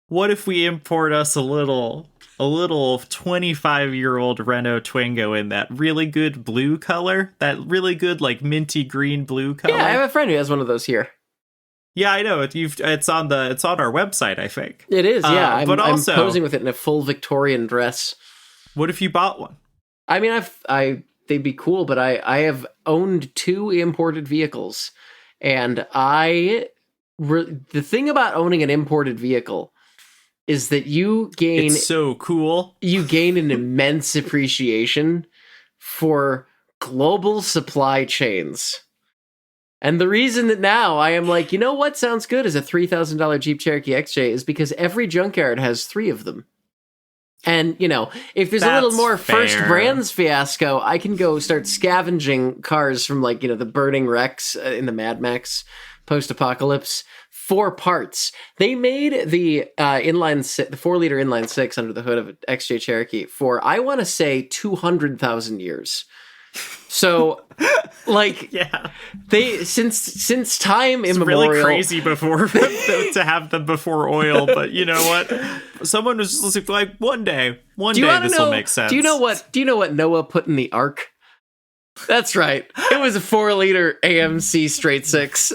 what if we import us a little 25-year-old Renault Twingo in that really good blue color? That really good, minty green blue color? Yeah, I have a friend who has one of those here. Yeah, I know. It's on our website, I think. It is, yeah. I'm also, posing with it in a full Victorian dress. What if you bought one? I mean, they'd be cool, but I have owned 2 imported vehicles, and the thing about owning an imported vehicle is that you gain... It's so cool. You gain an immense appreciation for global supply chains. And the reason that now I am you know what sounds good as a $3,000 Jeep Cherokee XJ is because every junkyard has 3 of them. And, if there's a little more First Brands fiasco, I can go start scavenging cars from the burning wrecks in the Mad Max post-apocalypse for parts. They made the 4-liter inline 6 under the hood of an XJ Cherokee for, I want to say, 200,000 years. So, yeah, they since time it's immemorial, really crazy before to have them before oil. But you know what? Someone was just one day this will make sense. Do you know what Noah put in the Ark? That's right. It was a 4-liter AMC straight 6.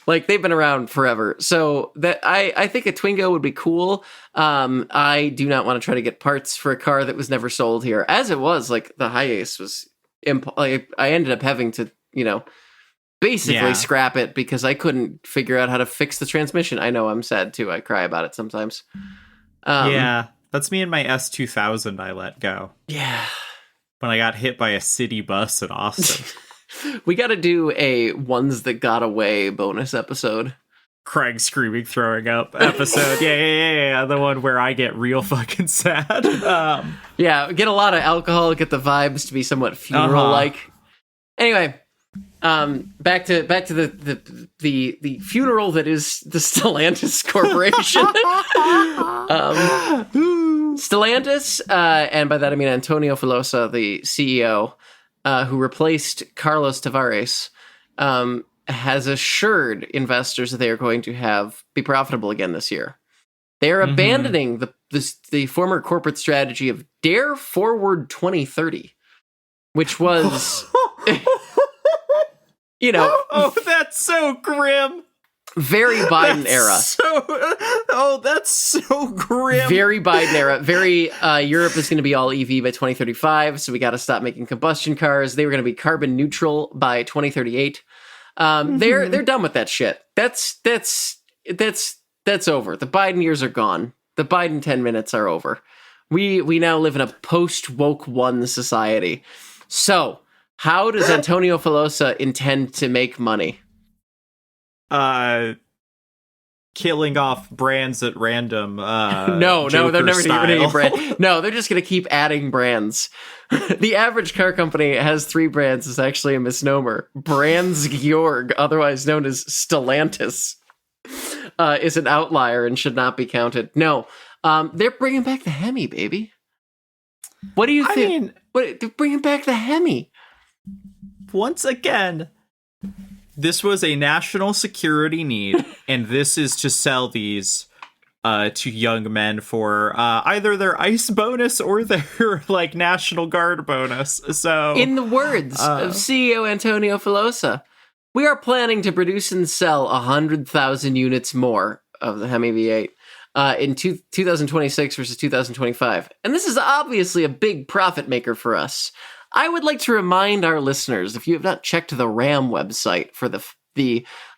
They've been around forever. So that I think a Twingo would be cool. I do not want to try to get parts for a car that was never sold here. As it was, the Hiace was I ended up having to, basically scrap it because I couldn't figure out how to fix the transmission. I know, I'm sad too. I cry about it sometimes. Yeah, that's me and my S2000 I let go. Yeah. When I got hit by a city bus in Austin. We got to do a Ones That Got Away bonus episode. Craig screaming, throwing up episode. Yeah. The one where I get real fucking sad. Yeah, get a lot of alcohol, get the vibes to be somewhat funeral-like. Anyway, back to the funeral that is the Stellantis Corporation. Stellantis, and by that I mean Antonio Filosa, the CEO, who replaced Carlos Tavares, has assured investors that they are going to be profitable again this year. They are abandoning the former corporate strategy of Dare Forward 2030, which was, oh, that's so grim. Very Biden era. That's so grim. Very Biden era. Very Europe is going to be all EV by 2035, so we got to stop making combustion cars. They were going to be carbon neutral by 2038. They're done with that shit. That's over. The Biden years are gone. The Biden 10 minutes are over. We now live in a post-woke one society. So, how does Antonio Filosa intend to make money? killing off brands at random. No, they're never style. giving any brand. No, they're just going to keep adding brands. The average car company has 3 brands is actually a misnomer. Brands Georg, otherwise known as Stellantis, is an outlier and should not be counted. No, they're bringing back the Hemi, baby. What do you think? They're bringing back the Hemi. Once again, this was a national security need, and this is to sell these to young men for either their ICE bonus or their like National Guard bonus. So, in the words of CEO Antonio Filosa, we are planning to produce and sell 100,000 units more of the Hemi V8 in 2026 versus 2025. And this is obviously a big profit maker for us. I would like to remind our listeners, if you have not checked the Ram website for the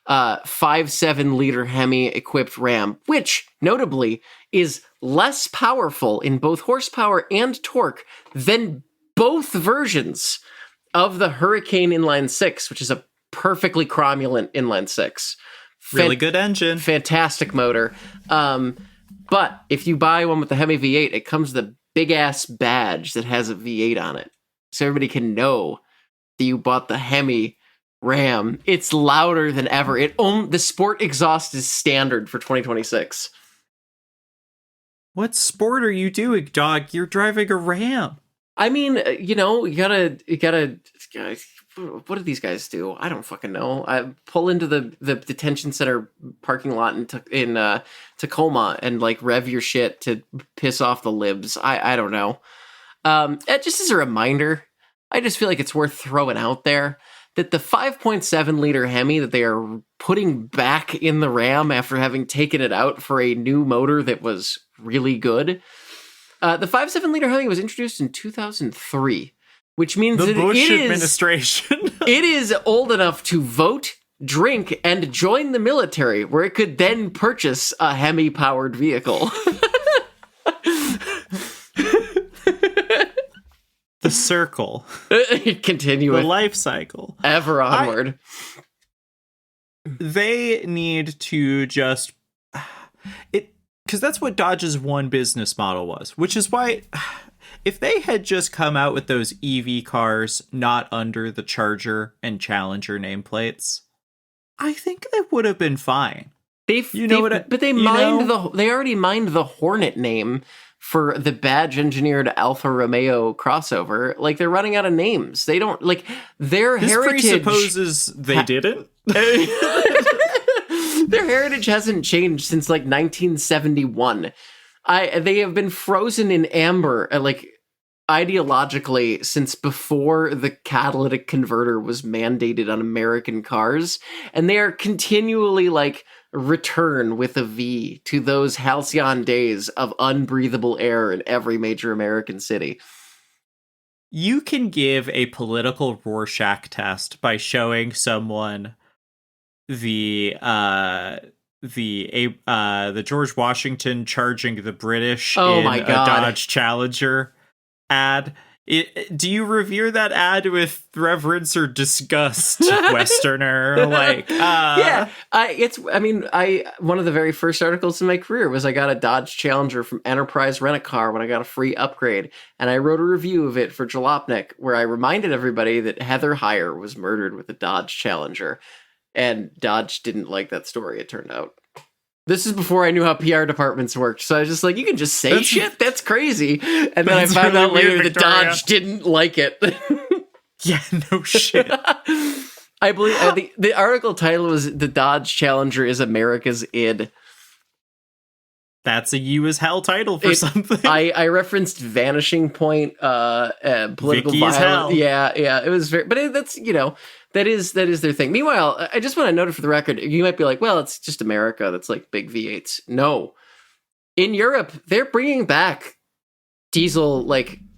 5.7-liter Hemi-equipped Ram, which, notably, is less powerful in both horsepower and torque than both versions of the Hurricane Inline 6, which is a perfectly cromulent Inline 6. Really good engine. Fantastic motor. But if you buy one with the Hemi V8, it comes with a big-ass badge that has a V8 on it. So everybody can know that you bought the Hemi Ram. It's louder than ever. The sport exhaust is standard for 2026. What sport are you doing, dog? You're driving a Ram. I mean, you gotta. What do these guys do? I don't fucking know. I pull into the detention center parking lot in Tacoma and like rev your shit to piss off the libs. I don't know. Just as a reminder, I just feel like it's worth throwing out there that the 5.7-liter Hemi that they are putting back in the Ram after having taken it out for a new motor that was really good. The 5.7-liter Hemi was introduced in 2003, which means the that Bush administration. It is old enough to vote, drink, and join the military, where it could then purchase a Hemi-powered vehicle. The circle. Continue the it. Life cycle. Ever onward. They need to just... Because that's what Dodge's one business model was, which is why... If they had just come out with those EV cars not under the Charger and Challenger nameplates, I think they would have been fine. They already mined the Hornet name for the badge-engineered Alfa Romeo crossover. Like, they're running out of names. They don't, like, their heritage... This presupposes they didn't? Their heritage hasn't changed since, like, 1971. They have been frozen in amber, ideologically, since before the catalytic converter was mandated on American cars. And they are continually, return with a V to those halcyon days of unbreathable air in every major American city. You can give a political Rorschach test by showing someone the George Washington charging the British in a Dodge Challenger ad. Do you revere that ad with reverence or disgust, Westerner? One of the very first articles in my career was I got a Dodge Challenger from Enterprise Rent-A-Car when I got a free upgrade, and I wrote a review of it for Jalopnik where I reminded everybody that Heather Heyer was murdered with a Dodge Challenger, and Dodge didn't like that story, it turned out. This is before I knew how PR departments worked, so I was just like, you can just say shit? That's crazy. And then I found really out later weird, that Dodge didn't like it. Yeah, no shit. I believe the article title was "The Dodge Challenger is America's id." That's a you as hell title for something. I referenced Vanishing Point, political Vicky violence. As hell. Yeah, it was very, but that's that is their thing. Meanwhile, I just want to note it for the record. You might be like, well, it's just America that's like big V8s. No, in Europe, they're bringing back diesel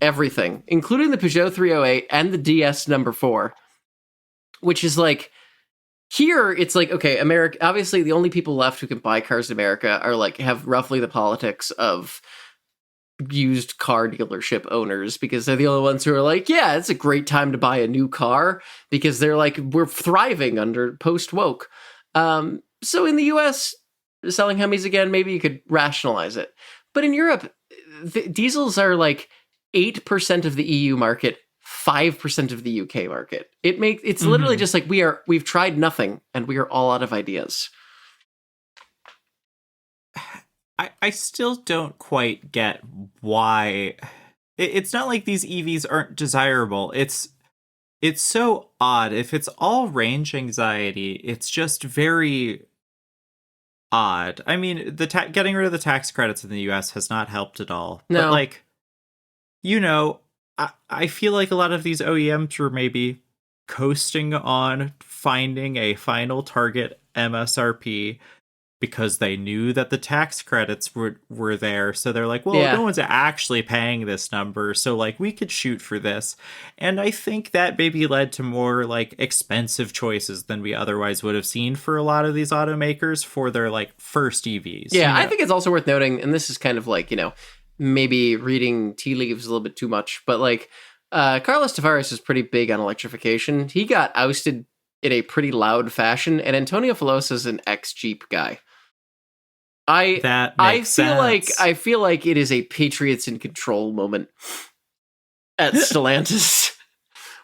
everything, including the Peugeot 308 and the DS number 4, which is here it's okay, America, obviously the only people left who can buy cars in America are have roughly the politics of used car dealership owners, because they're the only ones who are yeah, it's a great time to buy a new car because they're we're thriving under post woke. So in the US, selling Hemis again, maybe you could rationalize it. But in Europe, diesels are like 8% of the EU market, 5% of the UK market. It's literally just like we've tried nothing and we are all out of ideas. I still don't quite get why. It's not like these EVs aren't desirable. It's so odd. If it's all range anxiety, it's just very odd. I mean, getting rid of the tax credits in the US has not helped at all. No. But like, I feel like a lot of these OEMs were maybe coasting on finding a final target MSRP because they knew that the tax credits were there. So they're like, well, no one's actually paying this number, so like we could shoot for this. And I think that maybe led to more like expensive choices than we otherwise would have seen for a lot of these automakers for their like first EVs. Yeah, I think it's also worth noting, and this is kind of like, maybe reading tea leaves a little bit too much, but like Carlos Tavares is pretty big on electrification. He got ousted in a pretty loud fashion, and Antonio Filosa is an ex-Jeep guy. I feel like it is a Patriots in control moment at Stellantis,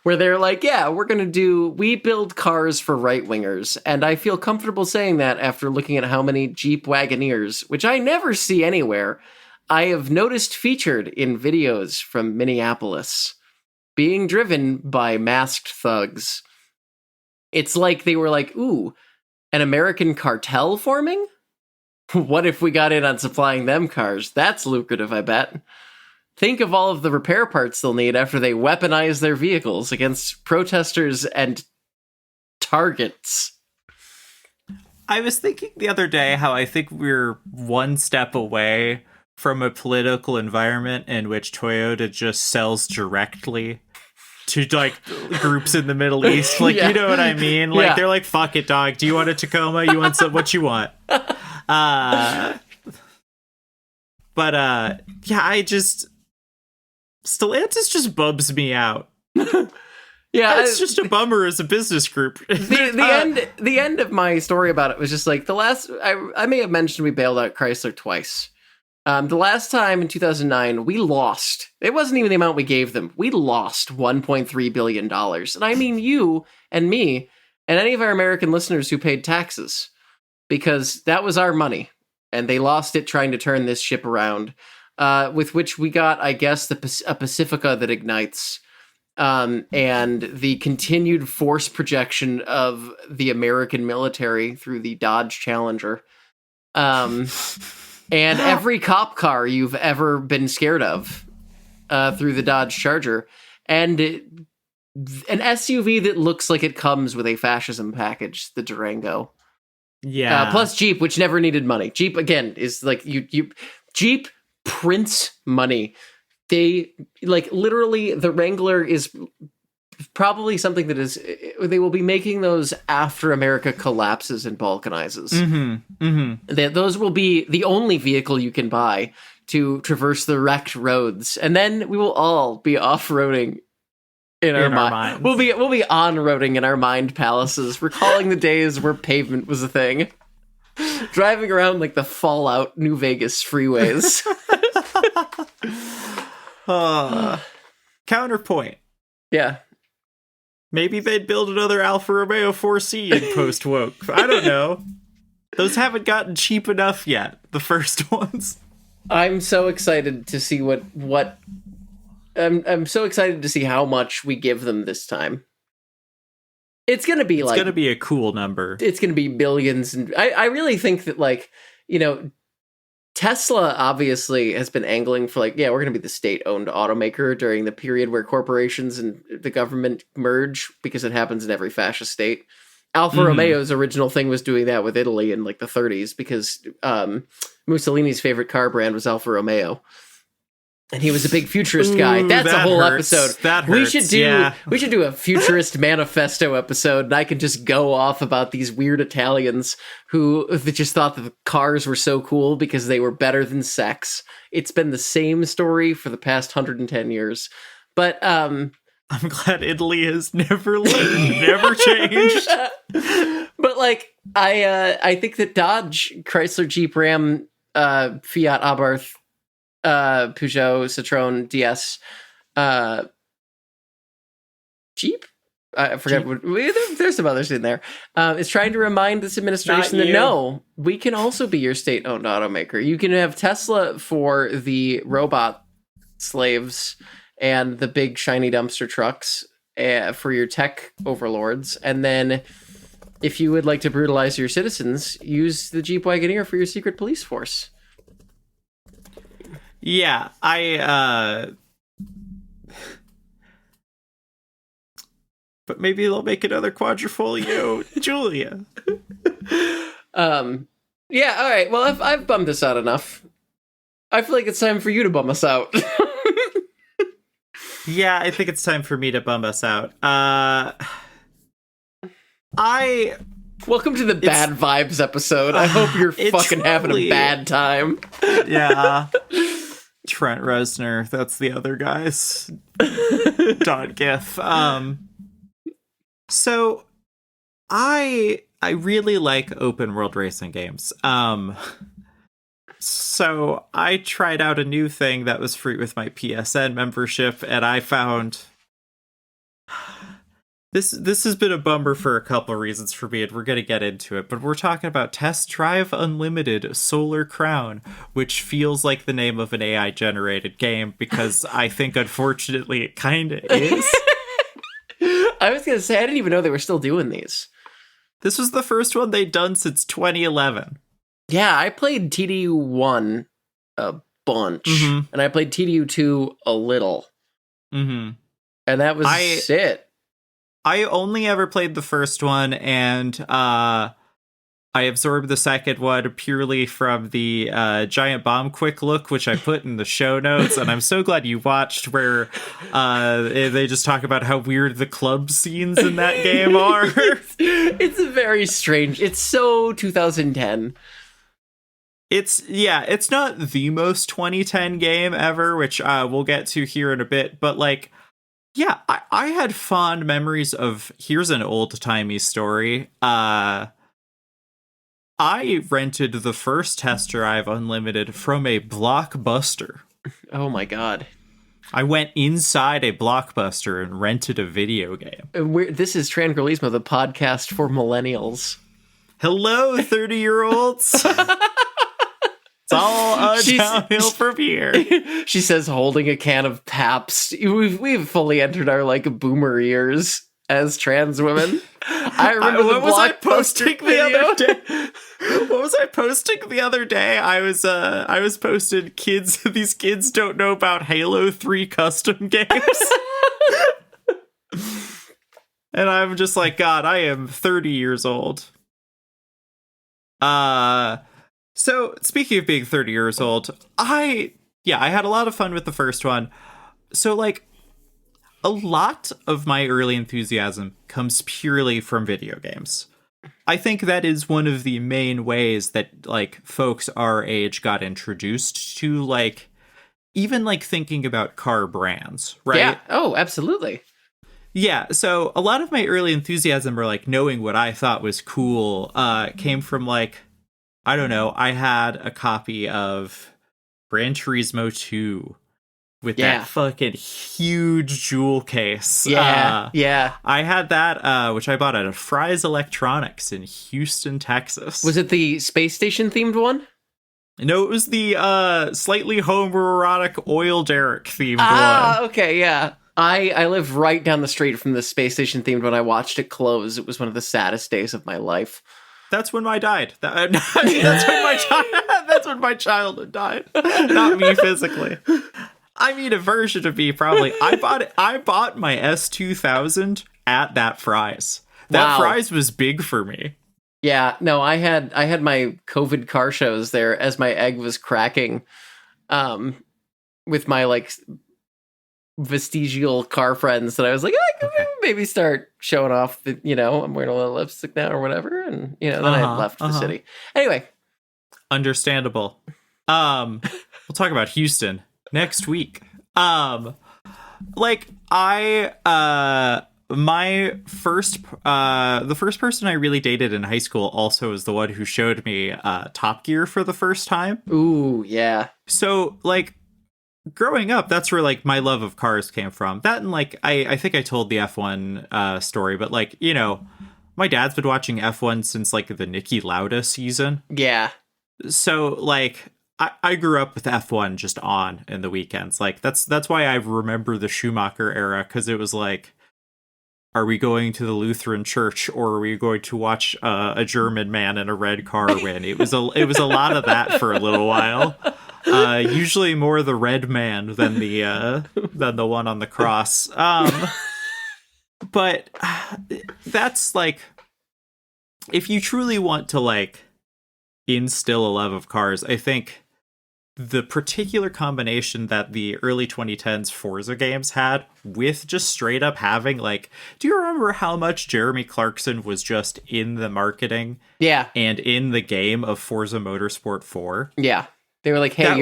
where they're like, yeah, we build cars for right-wingers, and I feel comfortable saying that after looking at how many Jeep Wagoneers, which I never see anywhere, I have noticed featured in videos from Minneapolis, being driven by masked thugs. It's like they were like, ooh, an American cartel forming? What if we got in on supplying them cars? That's lucrative, I bet. Think of all of the repair parts they'll need after they weaponize their vehicles against protesters and targets. I was thinking the other day how I think we're one step away from a political environment in which Toyota just sells directly to like groups in the Middle East. Like, you know what I mean? Like, they're like, fuck it, dog. Do you want a Tacoma? You want what you want? Stellantis just bubs me out. It's just a bummer as a business group. The end of my story about it was just like I may have mentioned we bailed out Chrysler twice. The last time in 2009, we lost. It wasn't even the amount we gave them. We lost $1.3 billion. And I mean you and me and any of our American listeners who paid taxes, because that was our money. And they lost it trying to turn this ship around, with which we got, I guess, a Pacifica that ignites, and the continued force projection of the American military through the Dodge Challenger. And every cop car you've ever been scared of through the Dodge Charger. And an SUV that looks like it comes with a fascism package, the Durango. Yeah. Plus Jeep, which never needed money. Jeep, again, is like, Jeep prints money. They, like, literally, the Wrangler is probably something that is, they will be making those after America collapses and balkanizes. Those will be the only vehicle you can buy to traverse the wrecked roads, and then we will all be off-roading in our minds. We'll be on-roading in our mind palaces, recalling the days where pavement was a thing, driving around like the Fallout New Vegas freeways. Counterpoint. Yeah. Maybe they'd build another Alfa Romeo 4C in post-woke. I don't know. Those haven't gotten cheap enough yet, the first ones. I'm so excited to see what I'm so excited to see how much we give them this time. It's going to be it's going to be a cool number. It's going to be billions. And I really think that, like, Tesla obviously has been angling for, like, we're going to be the state-owned automaker during the period where corporations and the government merge, because it happens in every fascist state. Alfa Romeo's original thing was doing that with Italy in, like, the 30s, because Mussolini's favorite car brand was Alfa Romeo. And he was a big futurist guy. That's a whole episode. That hurts. We should do a futurist manifesto episode, and I can just go off about these weird Italians who just thought that the cars were so cool because they were better than sex. It's been the same story for the past 110 years. But I'm glad Italy has never learned, never changed. But like, I think that Dodge, Chrysler, Jeep, Ram, Fiat, Abarth, Peugeot, Citroen, DS, Jeep. I forget what. There's some others in there. Is trying to remind this administration that no, we can also be your state-owned automaker. You can have Tesla for the robot slaves and the big shiny dumpster trucks for your tech overlords, and then if you would like to brutalize your citizens, use the Jeep Wagoneer for your secret police force. Yeah, but maybe they'll make another quadrifolio, Julia. Yeah, all right. Well, if I've bummed us out enough, I feel like it's time for you to bum us out. Yeah, I think it's time for me to bum us out. Welcome to the bad vibes episode. I hope you're fucking having a bad time. Yeah. Trent Reznor, that's the other guy's .gif. So I really like open world racing games. So I tried out a new thing that was free with my PSN membership, and I found this has been a bummer for a couple of reasons for me, and we're going to get into it, but we're talking about Test Drive Unlimited Solar Crown, which feels like the name of an AI-generated game, because I think, unfortunately, it kind of is. I was going to say, I didn't even know they were still doing these. This was the first one they'd done since 2011. Yeah, I played TDU1 a bunch, and I played TDU2 a little. And that was it. I only ever played the first one, and I absorbed the second one purely from the Giant Bomb Quick Look, which I put in the show notes, and I'm so glad you watched, where they just talk about how weird the club scenes in that game are. It's very strange. It's so 2010. It's not the most 2010 game ever, which we'll get to here in a bit, but like, yeah, I had fond memories of, here's an old-timey story. I rented the first Test Drive Unlimited from a Blockbuster. Oh my god. I went inside a Blockbuster and rented a video game. This is Transgirlismo, the podcast for millennials. Hello, 30-year-olds. It's all downhill from here. She says, holding a can of Pabst. We've fully entered our like boomer years as trans women. I remember what was I posting the other day? What was I posting the other day? I was posting these kids don't know about Halo 3 custom games. And I'm just like, God, I am 30 years old. So, speaking of being 30 years old, I had a lot of fun with the first one. So, like, a lot of my early enthusiasm comes purely from video games. I think that is one of the main ways that, like, folks our age got introduced to, like, even, like, thinking about car brands, right? Yeah, oh, absolutely. Yeah, so a lot of my early enthusiasm, or, like, knowing what I thought was cool, came from, like, I don't know, I had a copy of Gran Turismo 2 with that fucking huge jewel case. Yeah. I had that, which I bought at Fry's Electronics in Houston, Texas. Was it the space station themed one? No, it was the slightly homoerotic oil derrick themed one. Ah, okay, yeah. I live right down the street from the space station themed one. I watched it close. It was one of the saddest days of my life. That's when I died. That's when my childhood died. Not me physically. I mean, a version of me, probably. I bought my S2000 at that Fry's. That Fry's was big for me. Yeah, no, I had my COVID car shows there as my egg was cracking, with my like vestigial car friends that I was like, I could maybe start showing off that, I'm wearing a little lipstick now or whatever, and then I left the city. Anyway, understandable. We'll talk about Houston next week. like my first the first person I really dated in high school also was the one who showed me Top Gear for the first time. Ooh, yeah. So like growing up, that's where like my love of cars came from. That and like I think I told the F1 story, but like, you know, my dad's been watching F1 since like the Niki Lauda season. Yeah. So like I grew up with F1 just on in the weekends. Like that's why I remember the Schumacher era, because it was like, are we going to the Lutheran church or are we going to watch a German man in a red car win? It was a lot of that for a little while. Usually more the red man than the one on the cross. But that's like, if you truly want to like instill a love of cars, I think the particular combination that the early 2010s Forza games had, with just straight up having like, do you remember how much Jeremy Clarkson was just in the marketing? Yeah. And in the game of Forza Motorsport 4? Yeah. They were like, hey,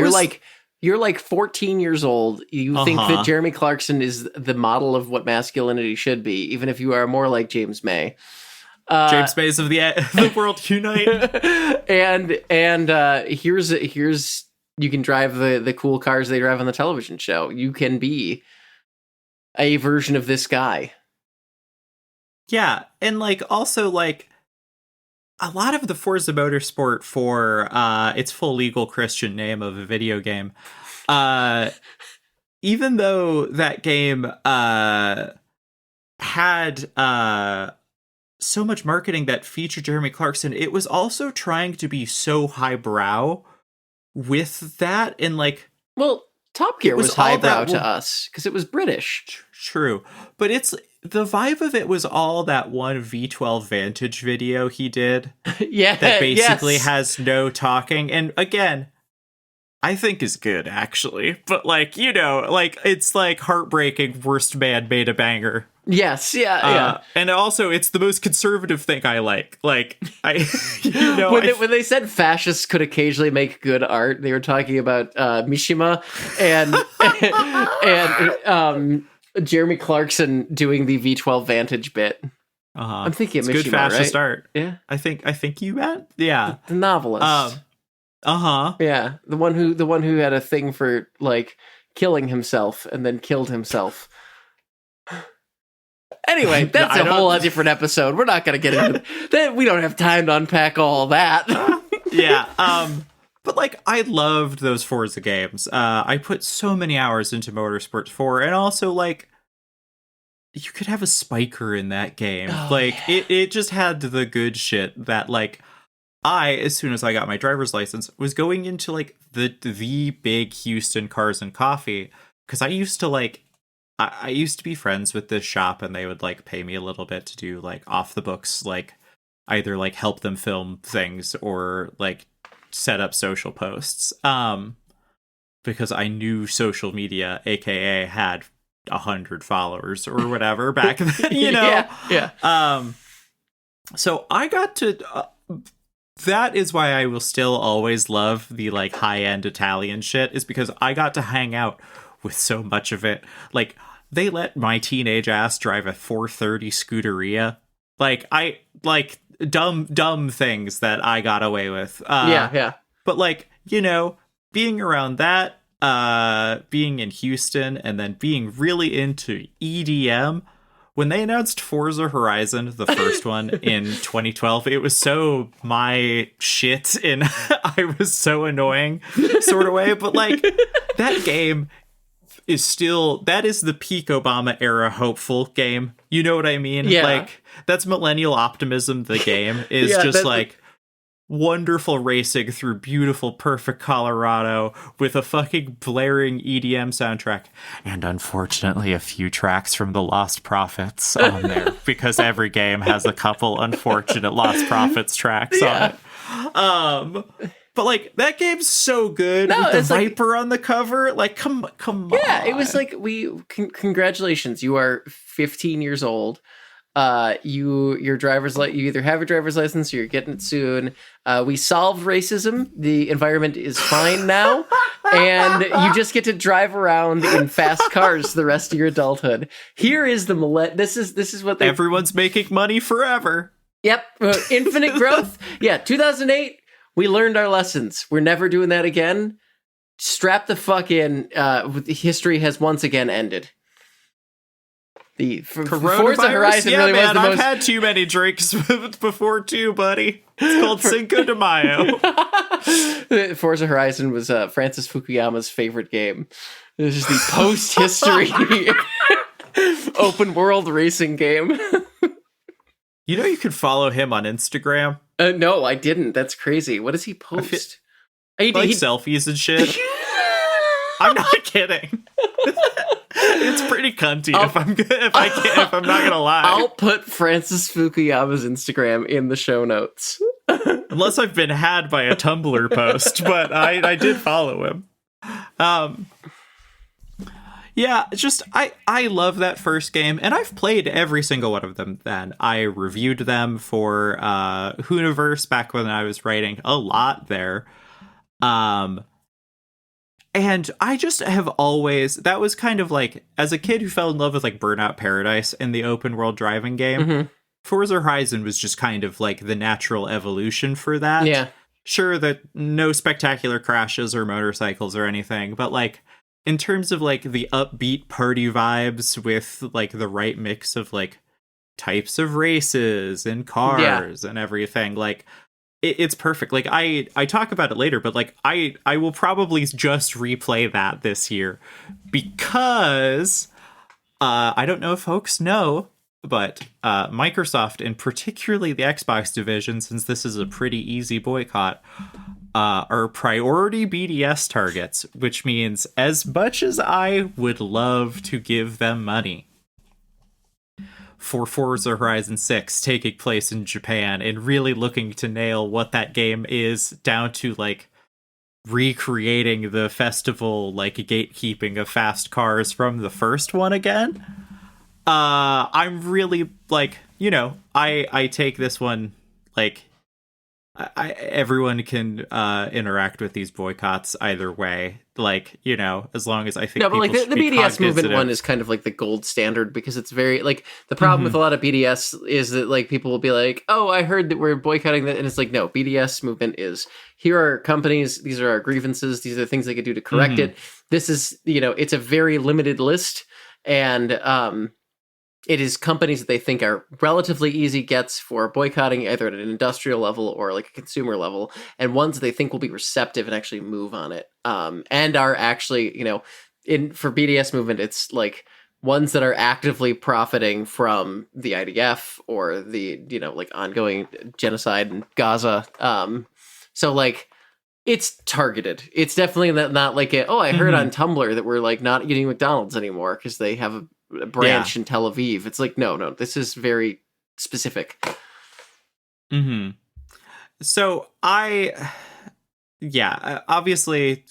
you're like 14 years old. You think that Jeremy Clarkson is the model of what masculinity should be, even if you are more like James May. James May's of the world unite. and here's you can drive the cool cars they drive on the television show. You can be a version of this guy. Yeah, and like also like a lot of the Forza Motorsport for its full legal Christian name of a video game, even though that game had so much marketing that featured Jeremy Clarkson, it was also trying to be so highbrow with that, and like, well, Top Gear was highbrow to us because it was British. True, but it's the vibe of it was all that one V12 Vantage video he did. Yeah, that basically has no talking, and again, I think is good actually, but like, you know, like it's like heartbreaking. Worst man made a banger. Yes, yeah. And also, it's the most conservative thing I like. Like, you know, when they said fascists could occasionally make good art, they were talking about Mishima and Jeremy Clarkson doing the V12 Vantage bit. I'm thinking it's Mishima, good fascist right? art. Yeah, I think you meant the novelist. Yeah, the one who had a thing for like killing himself and then killed himself. Anyway, that's a whole different episode. We're not going to get into that. We don't have time to unpack all that. Yeah. But like, I loved those Forza games. I put so many hours into Motorsport 4, and also like, you could have a spiker in that game. It just had the good shit that like, as soon as I got my driver's license, was going into like the big Houston Cars and Coffee, because I used to be friends with this shop, and they would like pay me a little bit to do like off the books, like either like help them film things or like set up social posts. Because I knew social media, a.k.a. had 100 followers or whatever back then, you know? Yeah. So I got to, that is why I will still always love the like high-end Italian shit, is because I got to hang out with so much of it. Like, they let my teenage ass drive a 430 Scuderia. Like, I like dumb things that I got away with. Yeah. But like, you know, being around that, being in Houston, and then being really into EDM. When they announced Forza Horizon, the first one in 2012, it was so my shit, and I was so annoying sort of way. But like, that game is still, that is the peak Obama era hopeful game. You know what I mean? Yeah. Like, that's millennial optimism. The game is just like wonderful racing through beautiful, perfect Colorado with a fucking blaring EDM soundtrack. And unfortunately, a few tracks from the Lost Prophets on there, because every game has a couple unfortunate Lost Prophets tracks on it. But like, that game's so good with the Viper on the cover. Like, come on. Yeah, it was like, congratulations, you are 15 years old. Your driver's you either have a driver's license or you're getting it soon. We solved racism. The environment is fine now. and you just get to drive around in fast cars the rest of your adulthood. Here is the this is what everyone's making money forever. Yep, infinite growth. Yeah, 2008. We learned our lessons. We're never doing that again. Strap the fuck in. History has once again ended. The Forza Horizon really was the most... I've had too many drinks before too, buddy. It's called Cinco de Mayo. Forza Horizon was Francis Fukuyama's favorite game. It was just the post-history open world racing game. You know you can follow him on Instagram? No, I didn't. That's crazy. What does he post? Selfies and shit. I'm not kidding. It's pretty cunty if I'm not gonna lie. I'll put Francis Fukuyama's Instagram in the show notes. Unless I've been had by a Tumblr post, but I did follow him. Yeah, just I love that first game, and I've played every single one of them then. I reviewed them for Hooniverse back when I was writing a lot there. And I just have always, that was kind of like, as a kid who fell in love with like Burnout Paradise and the open world driving game, Forza Horizon was just kind of like the natural evolution for that. Yeah. Sure that no spectacular crashes or motorcycles or anything, but like in terms of like the upbeat party vibes with like the right mix of like types of races and cars and everything, like it's perfect. Like I talk about it later, but like I will probably just replay that this year because I don't know if folks know, but Microsoft and particularly the Xbox division, since this is a pretty easy boycott, are priority BDS targets, which means as much as I would love to give them money for Forza Horizon 6 taking place in Japan and really looking to nail what that game is down to like recreating the festival like gatekeeping of fast cars from the first one again. I'm really like, you know, I take this one like everyone can interact with these boycotts either way, like, you know, as long as I think but like the BDS movement one is kind of like the gold standard because it's very like the problem with a lot of BDS is that like people will be like, oh, I heard that we're boycotting that, and it's like, no, BDS movement is, here are companies, these are our grievances, these are things they could do to correct it. This is, you know, it's a very limited list, and it is companies that they think are relatively easy gets for boycotting, either at an industrial level or like a consumer level, and ones that they think will be receptive and actually move on it. And are actually, you know, for BDS movement, it's like ones that are actively profiting from the IDF or the, you know, like ongoing genocide in Gaza. So like it's targeted. It's definitely not like I heard on Tumblr that we're like not eating McDonald's anymore because they have a branch in Tel Aviv. It's like, no, this is very specific. So obviously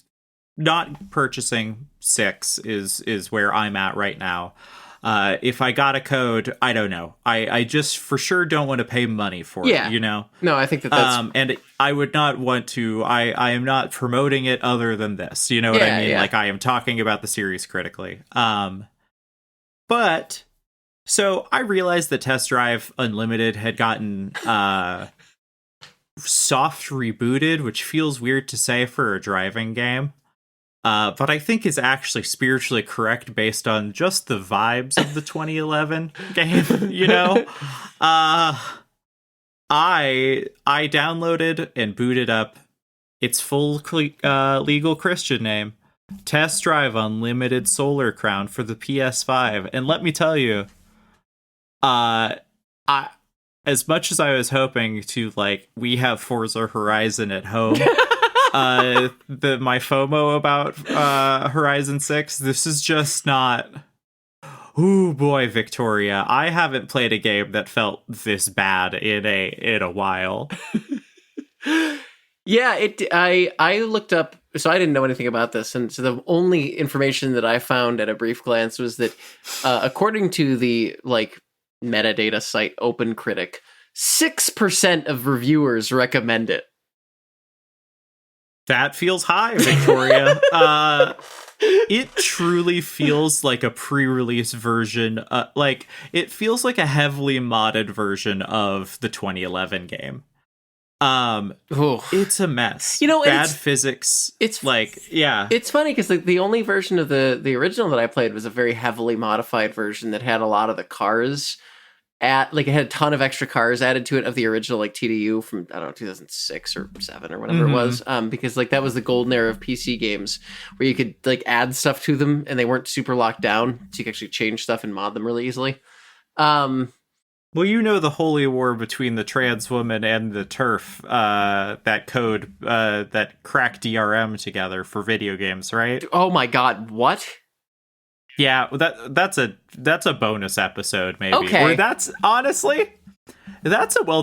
not purchasing 6 is where I'm at right now. If I got a code, I don't know. I just for sure don't want to pay money for it, you know? No, I think that's... and I would not want to... I am not promoting it other than this. You know what I mean? Like, I am talking about the series critically. But, so I realized that Test Drive Unlimited had gotten soft rebooted, which feels weird to say for a driving game. But I think is actually spiritually correct based on just the vibes of the 2011 game, you know? I downloaded and booted up its full legal Christian name, Test Drive Unlimited Solar Crown for the PS5. And let me tell you, as much as I was hoping to, like, we have Forza Horizon at home, my FOMO about Horizon 6, this is just not... Ooh, boy, Victoria, I haven't played a game that felt this bad in a while. Yeah, I looked up, so I didn't know anything about this, and so the only information that I found at a brief glance was that, according to the like metadata site OpenCritic, 6% of reviewers recommend it. That feels high, Victoria. It truly feels like a pre-release version. Like, it feels like a heavily modded version of the 2011 game. It's a mess. Bad physics. It's like, yeah. It's funny because the only version of the original that I played was a very heavily modified version that had a lot of the cars it had a ton of extra cars added to it of the original like TDU from, I don't know, 2006 or 7 or whatever it was. Because like that was the golden era of PC games where you could like add stuff to them and they weren't super locked down. So you could actually change stuff and mod them really easily. Well, the holy war between the trans woman and the TERF, that code that crack DRM together for video games, right? Oh my god, what? Yeah, that's a bonus episode, maybe. Okay. Or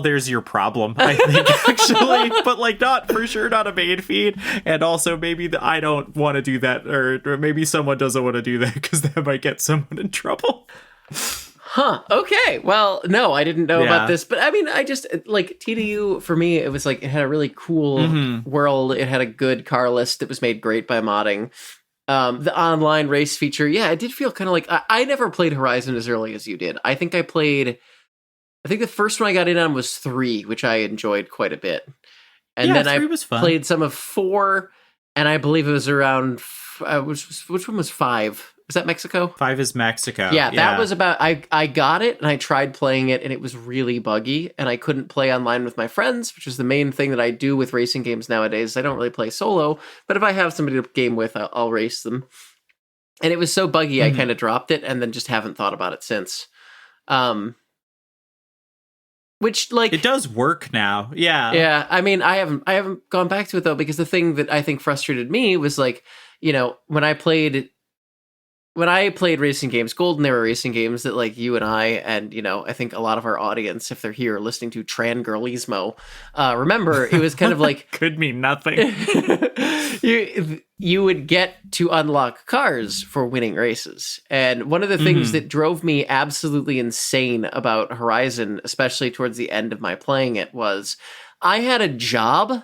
there's your problem, I think, actually. But like, not a main feed. And also maybe I don't want to do that, or maybe someone doesn't want to do that because that might get someone in trouble. Huh. Okay. Well, no, I didn't know about this, but I mean, I just like TDU for me. It was like it had a really cool world. It had a good car list that was made great by modding. The online race feature, it did feel kind of like I never played Horizon as early as you did. I think the first one I got in on was 3, which I enjoyed quite a bit, and then I played some of 4, and I believe it was around which one was 5? Was that Mexico? 5 is Mexico. Yeah, that was about... I got it, and I tried playing it, and it was really buggy, and I couldn't play online with my friends, which is the main thing that I do with racing games nowadays. I don't really play solo, but if I have somebody to game with, I'll race them. And it was so buggy, I kind of dropped it, and then just haven't thought about it since. Which, like... It does work now, yeah. Yeah, I mean, I haven't gone back to it, though, because the thing that I think frustrated me was, like, when I played racing games, golden era racing games that like you and I think a lot of our audience, if they're here listening to Trangirlismo, remember it was kind of like could mean nothing. you would get to unlock cars for winning races. And one of the things that drove me absolutely insane about Horizon, especially towards the end of my playing it, was I had a job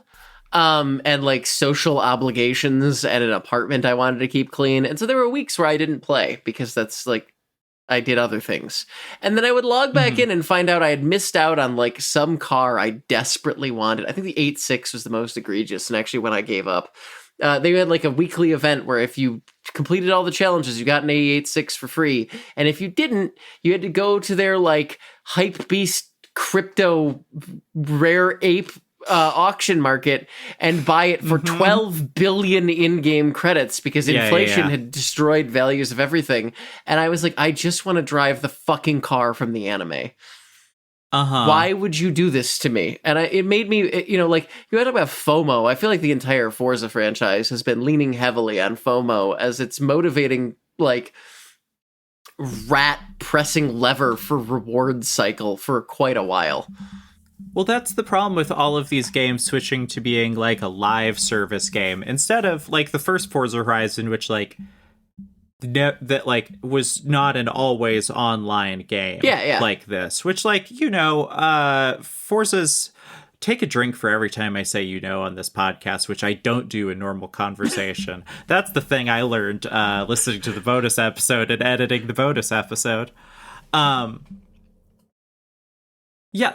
and like social obligations and an apartment I wanted to keep clean. And so there were weeks where I didn't play because that's like, I did other things. And then I would log back in and find out I had missed out on like some car I desperately wanted. I think the 8.6 was the most egregious. And actually when I gave up, they had like a weekly event where if you completed all the challenges, you got an 8.6 for free. And if you didn't, you had to go to their like hype beast crypto rare ape auction market and buy it for 12 billion in-game credits because inflation had destroyed values of everything. And I was like, I just want to drive the fucking car from the anime. Why would you do this to me? And it made me, like, you had about FOMO. I feel like the entire Forza franchise has been leaning heavily on FOMO as its motivating, like, rat pressing lever for reward cycle for quite a while. Well, that's the problem with all of these games switching to being like a live service game instead of like the first Forza Horizon, which like that like was not an always online game like this, which like, Forza's take a drink for every time I say on this podcast, which I don't do in normal conversation. That's the thing I learned listening to the bonus episode and editing the bonus episode. Yeah,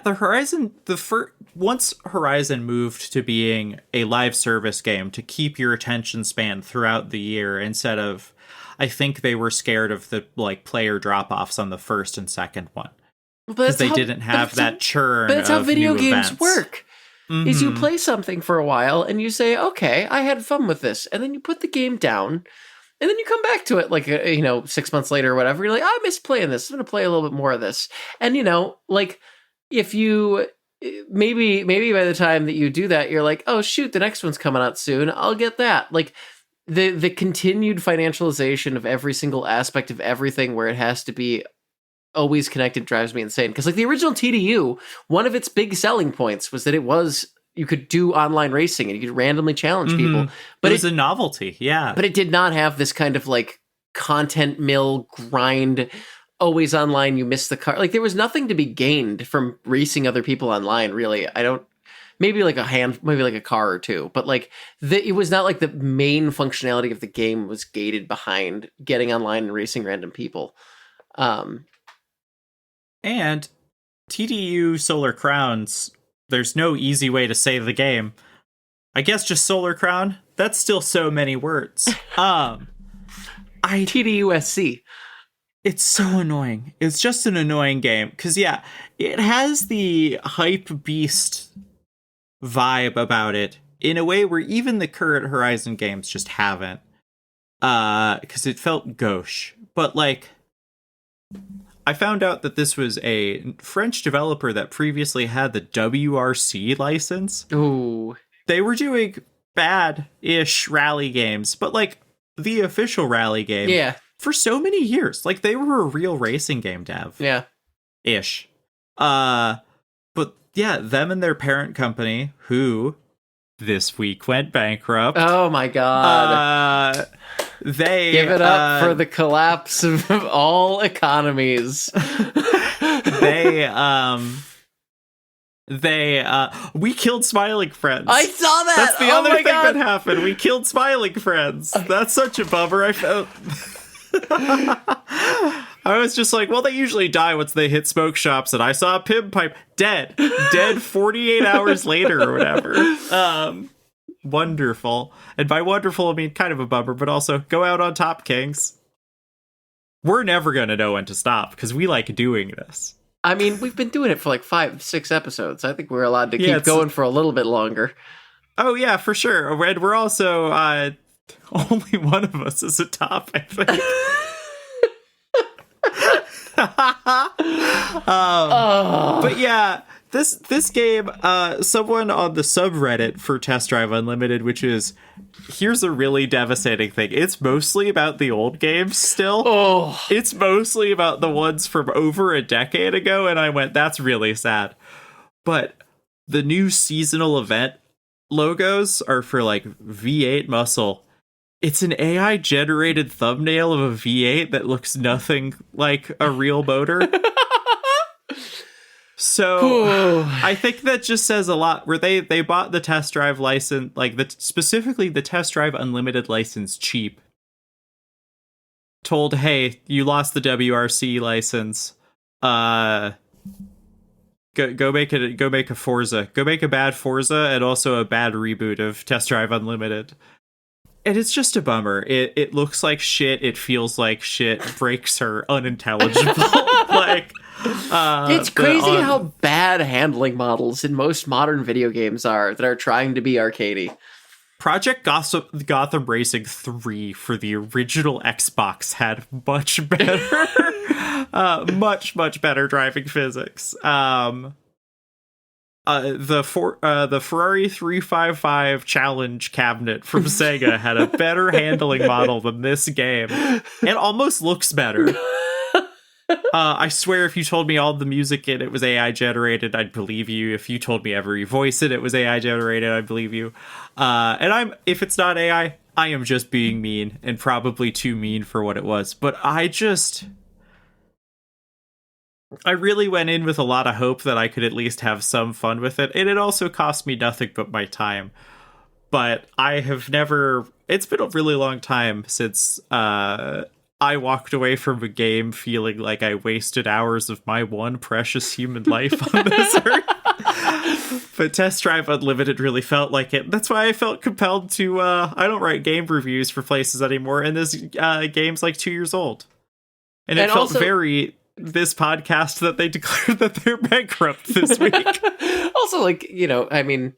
once Horizon moved to being a live service game to keep your attention span throughout the year instead of, I think they were scared of the like player drop-offs on the first and second one. Because they didn't have that churn. But that's how video games events. work. Is you play something for a while and you say, okay, I had fun with this. And then you put the game down and then you come back to it like, 6 months later or whatever. You're like, I miss playing this. I'm going to play a little bit more of this. And, like... if you maybe by the time that you do that, you're like, oh shoot, the next one's coming out soon. I'll get that. Like the continued financialization of every single aspect of everything where it has to be always connected drives me insane. Because like the original TDU, one of its big selling points was that you could do online racing and you could randomly challenge people. But it was a novelty, yeah. But it did not have this kind of like content mill grind. Always online, you miss the car. Like there was nothing to be gained from racing other people online, really. maybe like a car or two, but like it was not like the main functionality of the game was gated behind getting online and racing random people. And TDU Solar Crowns, there's no easy way to say the game. I guess just Solar Crown. That's still so many words. TDUSC. It's so annoying. It's just an annoying game. Because, yeah, it has the hype beast vibe about it in a way where even the current Horizon games just haven't. Because it felt gauche. But, like, I found out that this was a French developer that previously had the WRC license. Ooh. They were doing bad-ish rally games, but, like, the official rally game. Yeah. For so many years. Like, they were a real racing game dev. Yeah. Ish. But, yeah, them and their parent company, who this week went bankrupt. Oh, my God. They... Give it up for the collapse of all economies. We killed Smiling Friends. I saw that. That's the other thing that happened. We killed Smiling Friends. That's such a bummer. I felt. I was just like, well, they usually die once they hit smoke shops, and I saw a pim pipe dead 48 hours later or whatever. Wonderful. And by wonderful, I mean kind of a bummer, but also go out on top, Kings. We're never going to know when to stop because we like doing this. I mean, we've been doing it for like 5-6 episodes. I think we're allowed to keep going for a little bit longer. Oh, yeah, for sure. And we're also, only one of us is a top, I think. But yeah, this game, someone on the subreddit for Test Drive Unlimited, which is, here's a really devastating thing. It's mostly about the old games still. Oh. It's mostly about the ones from over a decade ago, and I went, that's really sad. But the new seasonal event logos are for, like, V8 muscle. It's an AI-generated thumbnail of a V8 that looks nothing like a real motor. So I think that just says a lot. Where they bought the Test Drive license, like specifically the Test Drive Unlimited license, cheap. Told, hey, you lost the WRC license. Go make a Forza. Go make a bad Forza and also a bad reboot of Test Drive Unlimited. And it's just a bummer. It looks like shit. It feels like shit. Brakes are unintelligible. Like. It's crazy how bad handling models in most modern video games are that are trying to be arcadey. Project Gotham Racing 3 for the original Xbox had much better, much better driving physics. The Ferrari 355 Challenge cabinet from Sega had a better handling model than this game. It almost looks better. I swear if you told me all the music in it was AI generated, I'd believe you. If you told me every voice in it was AI generated, I'd believe you. And if it's not AI, I am just being mean, and probably too mean for what it was. But I really went in with a lot of hope that I could at least have some fun with it. And it also cost me nothing but my time. But I have never... It's been a really long time since... I walked away from a game feeling like I wasted hours of my one precious human life on this earth. But Test Drive Unlimited really felt like it. That's why I felt compelled to, I don't write game reviews for places anymore, and this game's like 2 years old. And it felt very this podcast that they declared that they're bankrupt this week. Also, like, you know, I mean...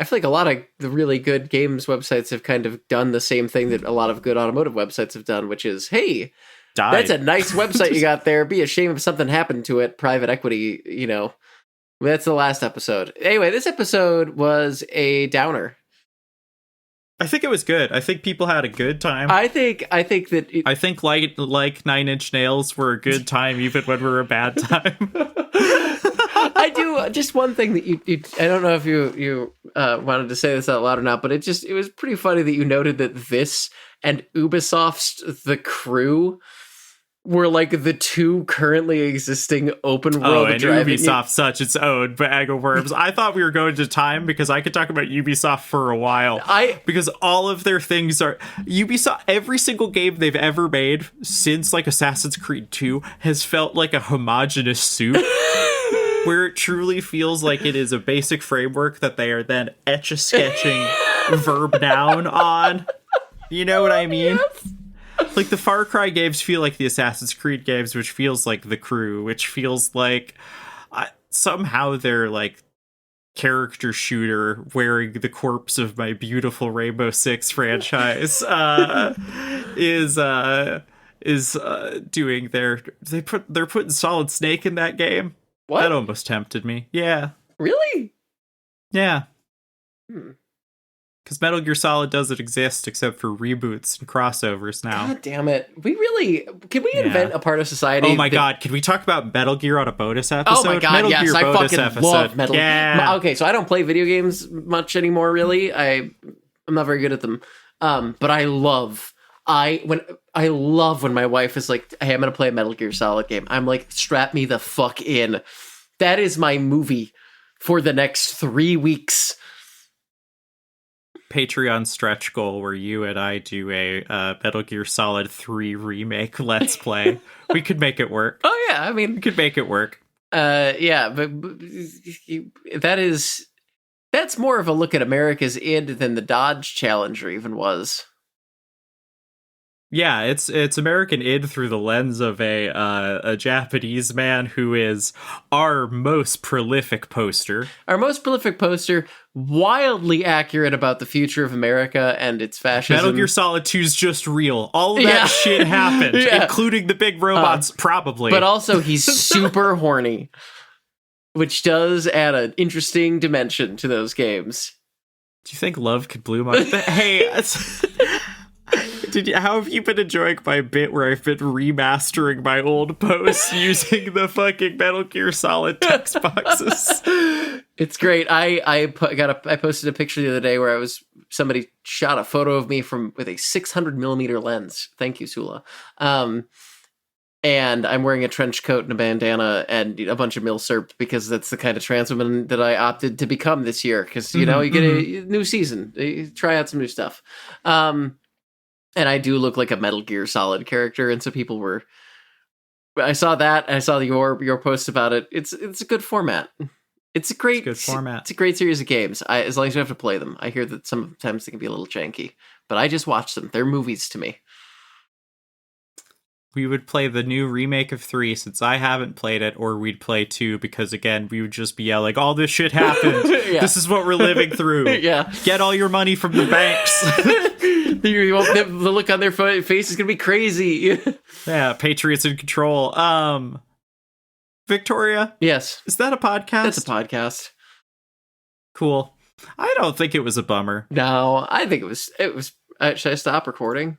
I feel like a lot of the really good games websites have kind of done the same thing that a lot of good automotive websites have done, which is, hey, that's a nice website you got there. Be a shame if something happened to it. Private equity, you know. That's the last episode. Anyway, this episode was a downer. I think it was good. I think people had a good time. I think like 9 Inch Nails were a good time even when we're a bad time. I do just one thing that you I don't know if you wanted to say this out loud or not, but it was pretty funny that you noted that this and Ubisoft's The Crew were like the two currently existing open Oh, world and driving. Ubisoft such its own bag of worms. I thought we were going to time because I could talk about Ubisoft for a while. Because all of their things are Ubisoft. Every single game they've ever made since like Assassin's Creed 2 has felt like a homogenous soup. Where it truly feels like it is a basic framework that they are then etch-a-sketching verb noun on. You know what I mean? Yes. Like the Far Cry games feel like the Assassin's Creed games, which feels like The Crew, which feels like somehow they're like character shooter wearing the corpse of my beautiful Rainbow Six franchise is doing they're putting Solid Snake in that game. What? That almost tempted me. Yeah. Really? Yeah. Because Metal Gear Solid doesn't exist except for reboots and crossovers now. God damn it. Can we invent a part of society? Oh my god, can we talk about Metal Gear on a bonus episode? Oh my god, Metal yes, Gear I bonus fucking episode. love Metal Gear. Yeah. Okay, so I don't play video games much anymore, really. I'm not very good at them. But I love when my wife is like, hey, I'm gonna play a Metal Gear Solid game. I'm like, strap me the fuck in. That is my movie for the next 3 weeks. Patreon stretch goal where you and I do a Metal Gear Solid 3 remake let's play. We could make it work. Oh yeah, I mean, We could make it work. yeah, but that's more of a look at America's id than the Dodge Challenger even was. Yeah, it's American id through the lens of a Japanese man who is our most prolific poster. Our most prolific poster, wildly accurate about the future of America and its fascism. Metal Gear Solid 2 is just real. All of that shit happened, including the big robots, probably. But also, he's super horny, which does add an interesting dimension to those games. Do you think love could bloom on? Hey, how have you been enjoying my bit where I've been remastering my old posts using the fucking Metal Gear Solid text boxes? It's great. I posted a picture the other day where somebody shot a photo of me with a 600mm lens. Thank you, Sula. And I'm wearing a trench coat and a bandana and a bunch of milsurp because that's the kind of trans woman that I opted to become this year. Because you get a new season, you try out some new stuff. And I do look like a Metal Gear Solid character, and so people were. I saw that. I saw your post about it. It's a good format. It's a good format. It's a great series of games. As long as you have to play them. I hear that sometimes they can be a little janky, but I just watch them. They're movies to me. We would play the new remake of 3 since I haven't played it, or we'd play 2 because, again, we would just be yelling, all this shit happened. Yeah. This is what we're living through. Yeah. Get all your money from the banks. The look on their face is going to be crazy. Yeah, Patriots in control. Victoria? Yes. Is that a podcast? That's a podcast. Cool. I don't think it was a bummer. No, I think it was. Should I stop recording?